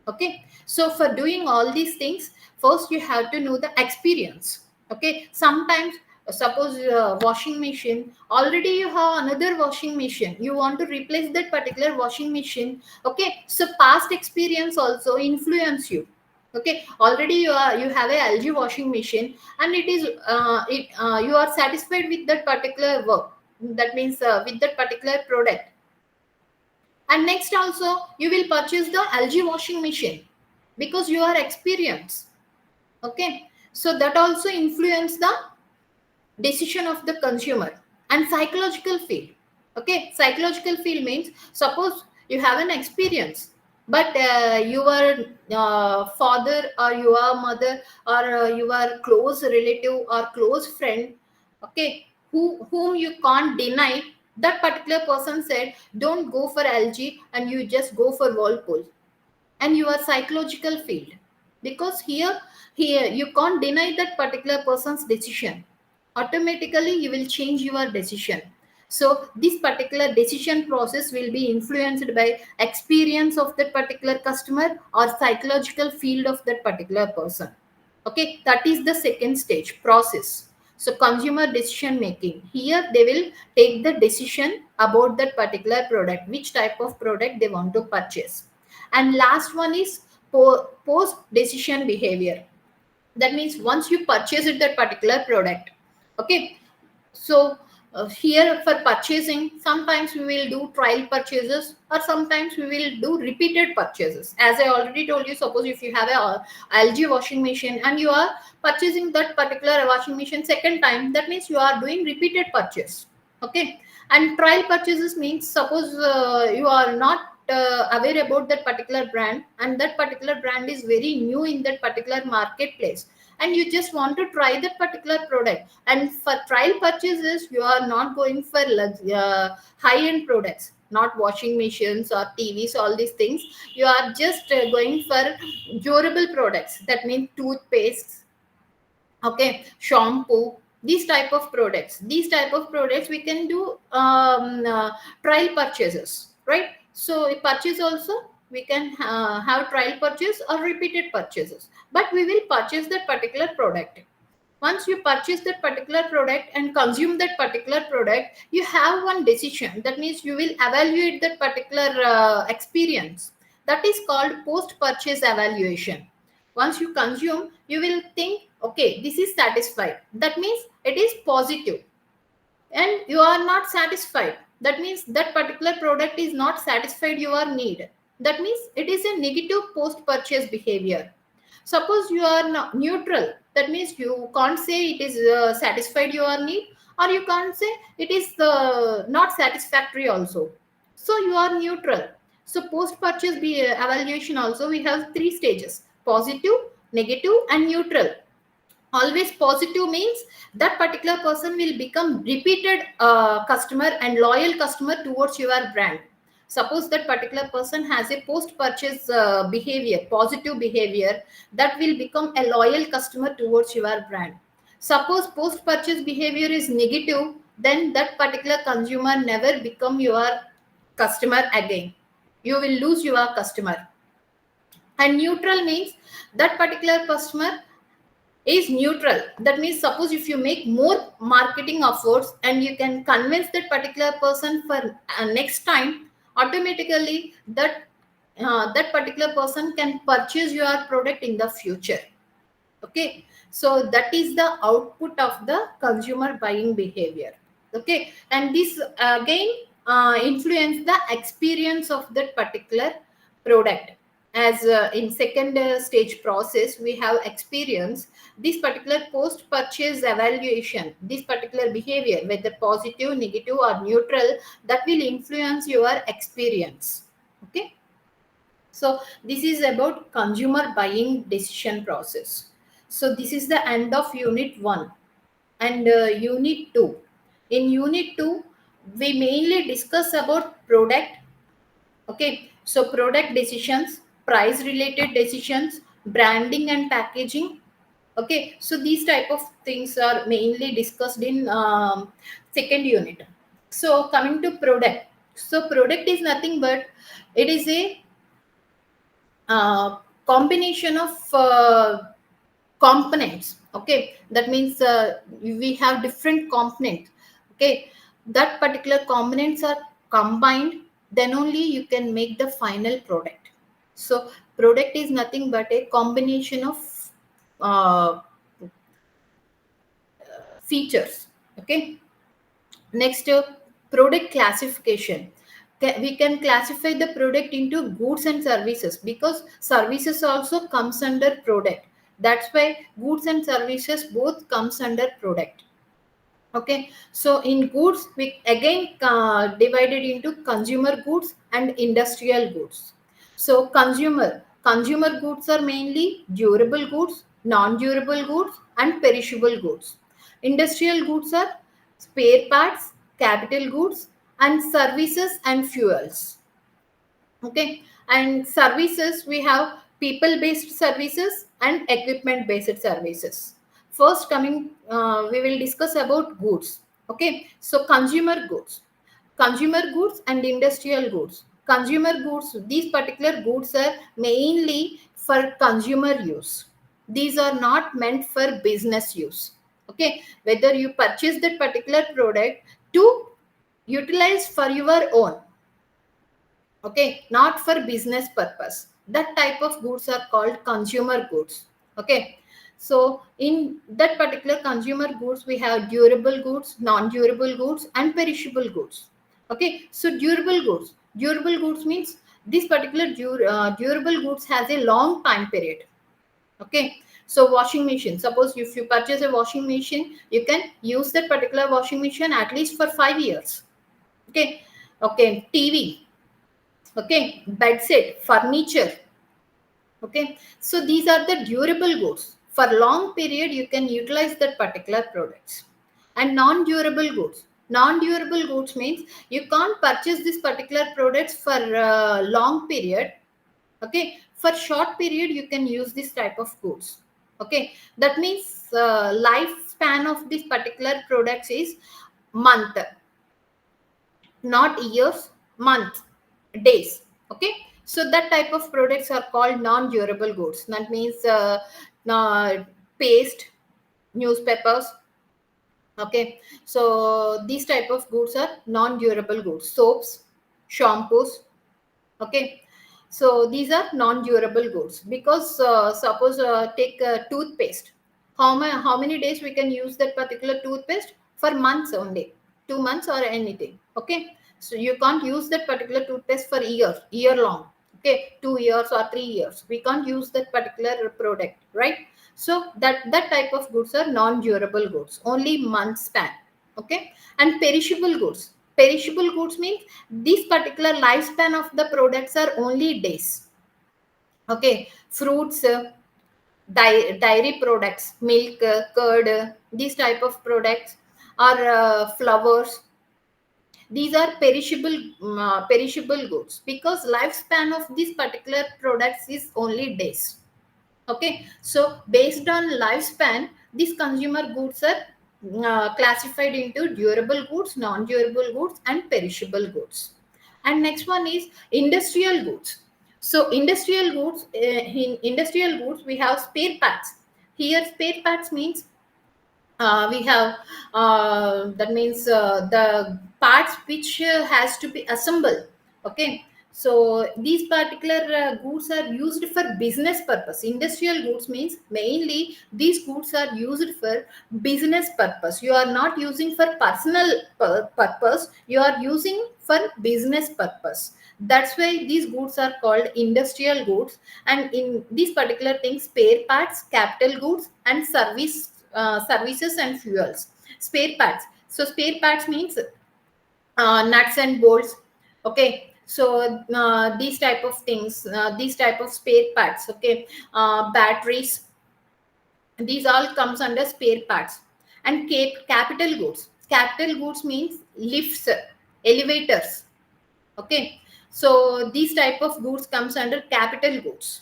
Speaker 1: Okay, so for doing all these things, first you have to know the experience. Okay, sometimes suppose washing machine, already you have another washing machine, you want to replace that particular washing machine. Okay, so past experience also influence you. Okay, already you have a LG washing machine, and it is you are satisfied with that particular work. That means with that particular product. And next also you will purchase the LG washing machine because you are experienced. Okay, so that also influence the decision of the consumer. And psychological feel. Okay, psychological feel means, suppose you have an experience, but your father or your mother or your close relative or close friend, okay, whom you can't deny, that particular person said don't go for LG and you just go for Whirlpool, and your psychological field, because here you can't deny that particular person's decision, automatically you will change your decision. So this particular decision process will be influenced by experience of that particular customer or psychological field of that particular person. Okay, that is the second stage process. So consumer decision making, here they will take the decision about that particular product, which type of product they want to purchase. And last one is post decision behavior. That means once you purchase it, that particular product. Okay, so here for purchasing, sometimes we will do trial purchases, or sometimes we will do repeated purchases. As I already told you, suppose if you have a LG washing machine and you are purchasing that particular washing machine second time, that means you are doing repeated purchase. Okay, and trial purchases means, suppose you are not aware about that particular brand, and that particular brand is very new in that particular marketplace, and you just want to try that particular product. And for trial purchases, you are not going for high end products, not washing machines or TVs, all these things. You are just going for durable products, that means toothpaste, okay, shampoo, these type of products we can do trial purchases, right? So a purchase also, we can have trial purchase or repeated purchases, but we will purchase that particular product. Once you purchase that particular product and consume that particular product, you have one decision, that means you will evaluate that particular experience. That is called post purchase evaluation. Once you consume, you will think, okay, this is satisfied, that means it is positive. And you are not satisfied, that means that particular product is not satisfied your need, that means it is a negative post purchase behavior. Suppose you are neutral, that means you can't say it is satisfied your need, or you can't say it is not satisfactory also. So you are neutral. So post purchase evaluation also, we have three stages: positive, negative, and neutral. Always positive means that particular person will become repeated customer and loyal customer towards your brand. Suppose that particular person has a post purchase behavior, positive behavior, that will become a loyal customer towards your brand. Suppose post purchase behavior is negative, then that particular consumer never become your customer again, you will lose your customer. And neutral means that particular customer is neutral, that means suppose if you make more marketing efforts and you can convince that particular person for next time, automatically that particular person can purchase your product in the future. Okay, so that is the output of the consumer buying behavior. Okay, and this again influence the experience of that particular product. As in second stage process we have experience, this particular post purchase evaluation, this particular behavior, whether positive, negative, or neutral, that will influence your experience. Okay, so this is about consumer buying decision process. So this is the end of unit 1 and unit 2. In unit 2, we mainly discuss about product. Okay, so product decisions, price related decisions, branding and packaging. Okay, so these type of things are mainly discussed in second unit. So coming to product. So product is nothing but it is a combination of components. Okay, that means we have different components. Okay, that particular components are combined, then only you can make the final product. So product is nothing but a combination of uh, features. Okay, next product classification. We can classify the product into goods and services, because services also comes under product. That's why goods and services both comes under product. Okay, so in goods we again divided into consumer goods and industrial goods. So consumer goods are mainly durable goods, non durable goods, and perishable goods. Industrial goods are spare parts, capital goods, and services and fuels. Okay, and services, we have people based services and equipment based services. First coming we will discuss about goods. Okay, so consumer goods and industrial goods. Consumer goods, these particular goods are mainly for consumer use, these are not meant for business use. Okay, whether you purchase that particular product to utilize for your own, okay, not for business purpose, that type of goods are called consumer goods. Okay, so in that particular consumer goods we have durable goods, non durable goods, and perishable goods. Okay, so durable goods means this particular durable goods has a long time period. Okay, so washing machine, suppose if you purchase a washing machine, you can use that particular washing machine at least for 5 years. Okay, okay, TV, okay, bed set, furniture. Okay, so these are the durable goods, for long period you can utilize that particular products. And non durable goods, Non-durable goods means you can't purchase this particular products for a long period. Okay, for short period you can use this type of goods. Okay, that means lifespan of this particular products is month, not years, month, days. Okay, so that type of products are called non-durable goods. That means paste, newspapers. Okay, so these type of goods are non-durable goods. Soaps, shampoos. Okay, so these are non-durable goods because suppose take toothpaste. How many days we can use that particular toothpaste? For months only, 2 months or anything. Okay, so you can't use that particular toothpaste for year long. Okay, 2 years or 3 years. We can't use that particular product, right? So that type of goods are non-durable goods, only month span. Okay, and perishable goods. Perishable goods means this particular lifespan of the products are only days. Okay, fruits, dairy products, milk, curd, these type of products, or flowers. These are perishable goods because lifespan of these particular products is only days. Okay, so based on lifespan, these consumer goods are classified into durable goods, non-durable goods, and perishable goods. And next one is industrial goods. So in industrial goods we have spare parts. Here spare parts means we have that means the parts which has to be assembled. Okay, so these particular goods are used for business purpose. Industrial goods means mainly these goods are used for business purpose. You are not using for personal purpose, you are using for business purpose. That's why these goods are called industrial goods. And in these particular things, spare parts, capital goods, and services and fuels. Spare parts, so spare parts means nuts and bolts. Okay, so these type of things, these type of spare parts. Okay, batteries, these all comes under spare parts. And capital goods. Capital goods means lifts, elevators. Okay, so these type of goods comes under capital goods.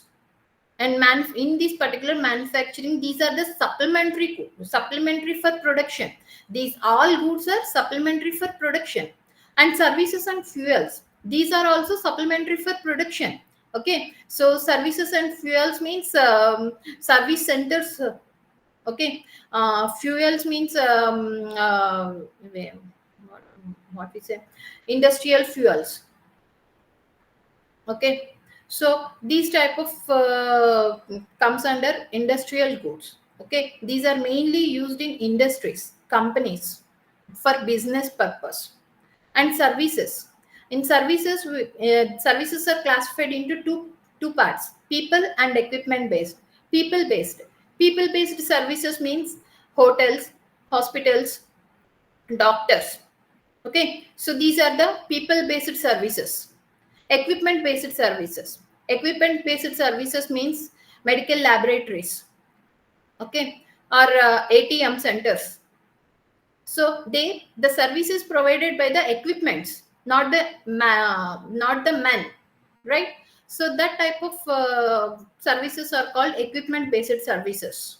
Speaker 1: And in this particular manufacturing, these are the supplementary for production. These all goods are supplementary for production. And services and fuels, these are also supplementary for production. Okay, so services and fuels means service centers. Okay, fuels means what, what we say, industrial fuels. Okay, so these type of comes under industrial goods. Okay, these are mainly used in industries, companies, for business purpose. And services, in services services are classified into two parts: people and equipment based. People based services means hotels, hospitals, doctors. Okay, so these are the people based services. Equipment based services. Equipment based services means medical laboratories. Okay, or ATM centers. So the services provided by the equipments, not the men, right? So that type of services are called equipment based services.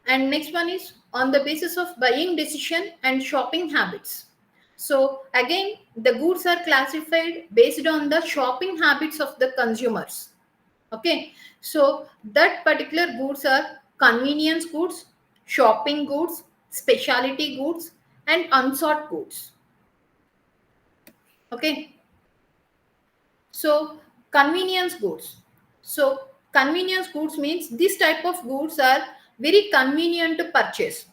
Speaker 1: And next one is on the basis of buying decision and shopping habits. So again, the goods are classified based on the shopping habits of the consumers. Okay, so that particular goods are convenience goods, shopping goods, specialty goods, and unsought goods. Okay, so convenience goods. So convenience goods means this type of goods are very convenient to purchase.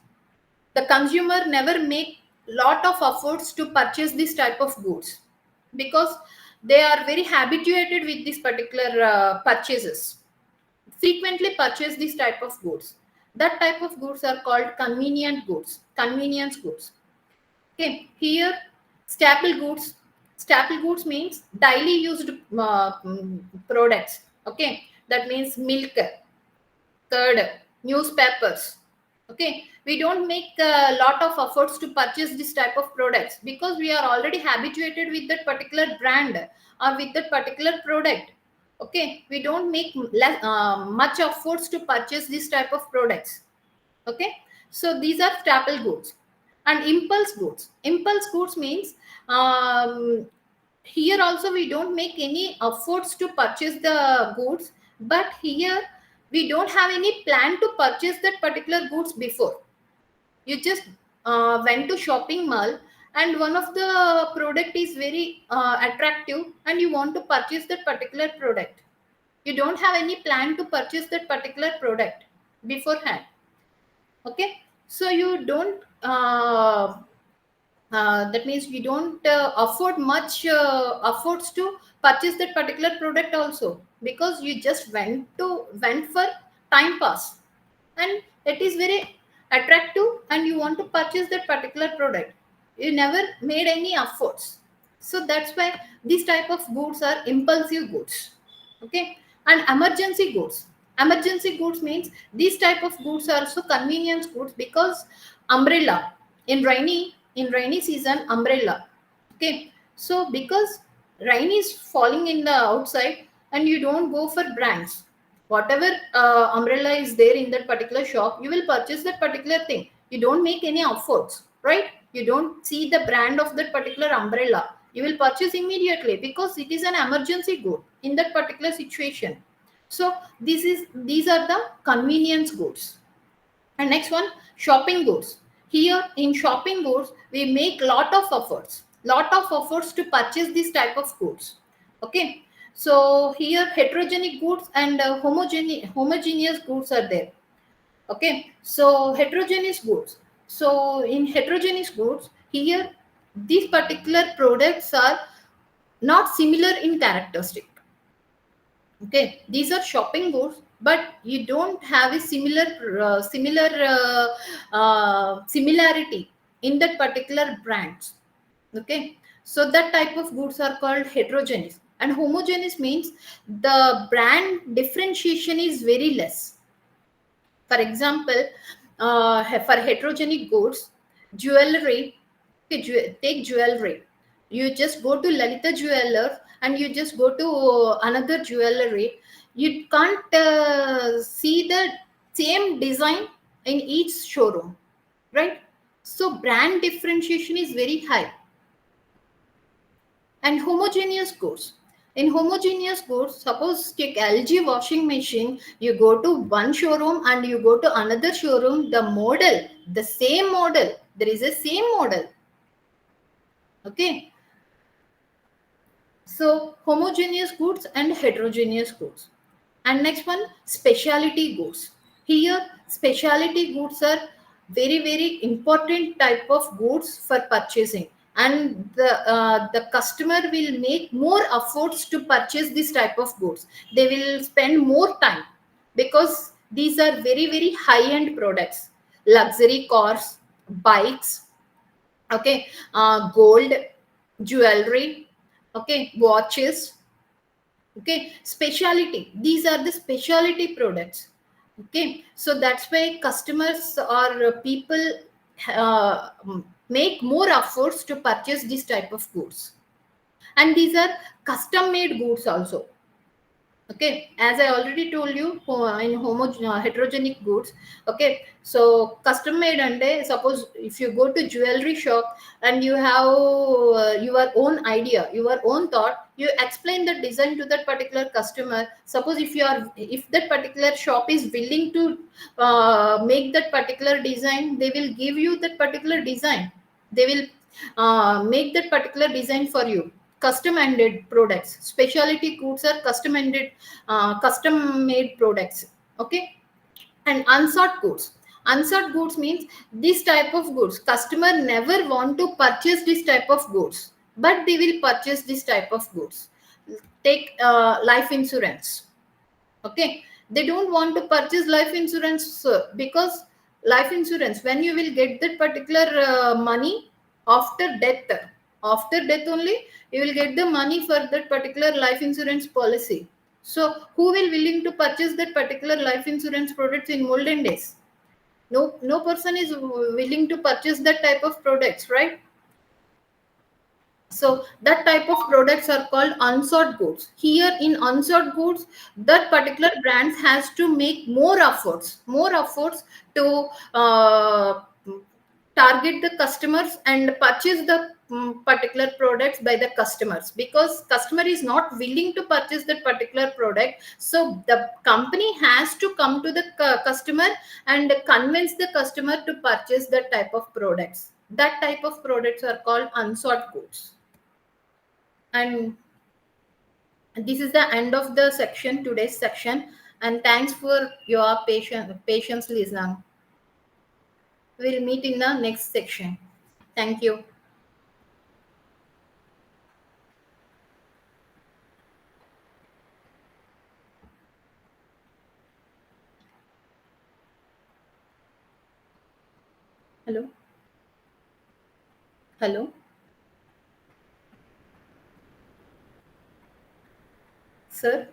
Speaker 1: The consumer never make lot of efforts to purchase this type of goods because they are very habituated with this particular purchases, frequently purchase this type of goods. That type of goods are called convenience goods. Okay, here staple goods means daily used products. Okay, that means milk, curd, newspapers. Okay, we don't make a lot of efforts to purchase this type of products because we are already habituated with that particular brand or with that particular product. Okay, we don't make much efforts to purchase this type of products. Okay, so these are staple goods. And impulse goods, impulse goods means, here also we don't make any efforts to purchase the goods, but here we don't have any plan to purchase that particular goods before. You just went to shopping mall and one of the product is very attractive and you want to purchase that particular product. You don't have any plan to purchase that particular product beforehand. Okay, so you don't that means you don't afford much efforts to purchase that particular product also, because you just went for time pass and it is very attractive and you want to purchase that particular product. You never made any efforts. So that's why these type of goods are impulsive goods. Okay, and emergency goods, emergency goods means these type of goods are also convenience goods, because umbrella in rainy season, umbrella. Okay, so because rain is falling in the outside and you don't go for brands, whatever umbrella is there in that particular shop, you will purchase that particular thing. You don't make any efforts, right? You don't see the brand of that particular umbrella, you will purchase immediately because it is an emergency good in that particular situation. So these are the convenience goods. And next one, shopping goods. Here in shopping goods, we make lot of efforts to purchase this type of goods. Okay, so here heterogenic goods and homogeneous goods are there. Okay, so heterogeneous goods. So in heterogeneous goods, here these particular products are not similar in characteristic. Okay, these are shopping goods but you don't have a similarity in that particular brands. Okay, so that type of goods are called heterogeneous. And homogeneous means the brand differentiation is very less. For example, for heterogenic goods, jewelry, okay, take jewelry. You just go to Lalita Jeweler and you just go to another jewelry. You can't see the same design in each showroom, right? So brand differentiation is very high. And homogeneous goods, in homogeneous goods, suppose take LG washing machine, you go to one showroom and you go to another showroom, the same model, there is a same model. Okay, so homogeneous goods and heterogeneous goods. And next one, specialty goods. Here specialty goods are very important type of goods for purchasing, and the customer will make more efforts to purchase this type of goods. They will spend more time because these are very high end products, luxury cars, bikes. Okay, gold, jewelry, okay, watches. Okay, specialty, these are the specialty products. Okay, so that's why customers or people uh, make more efforts to purchase this type of goods. And these are custom made goods also. Okay, as I already told you, in heterogenic goods. Okay, so custom made, and suppose if you go to jewelry shop and you have your own idea, your own thought, you explain the design to that particular customer. Suppose if that particular shop is willing to make that particular design, they will give you that particular design. They will make that particular design for you. Custom ended products, specialty goods are custom made products. Okay, and unsought goods means this type of goods customer never want to purchase this type of goods, but they will purchase this type of goods. Take life insurance. Okay, they don't want to purchase life insurance because life insurance, when you will get that particular money after death, after death only you will get the money for that particular life insurance policy. So who will willing to purchase that particular life insurance products in olden days? No person is willing to purchase that type of products, right? So that type of products are called unsought goods. Here in unsought goods, that particular brands has to make more efforts to target the customers and purchase the particular products by the customers, because customer is not willing to purchase that particular product. So the company has to come to the customer and convince the customer to purchase that type of products. That type of products are called unsought goods. And this is the end of the section, today's section. And thanks for your patience listening. We'll meet in the next section. Thank you. Hello. Hello, sir.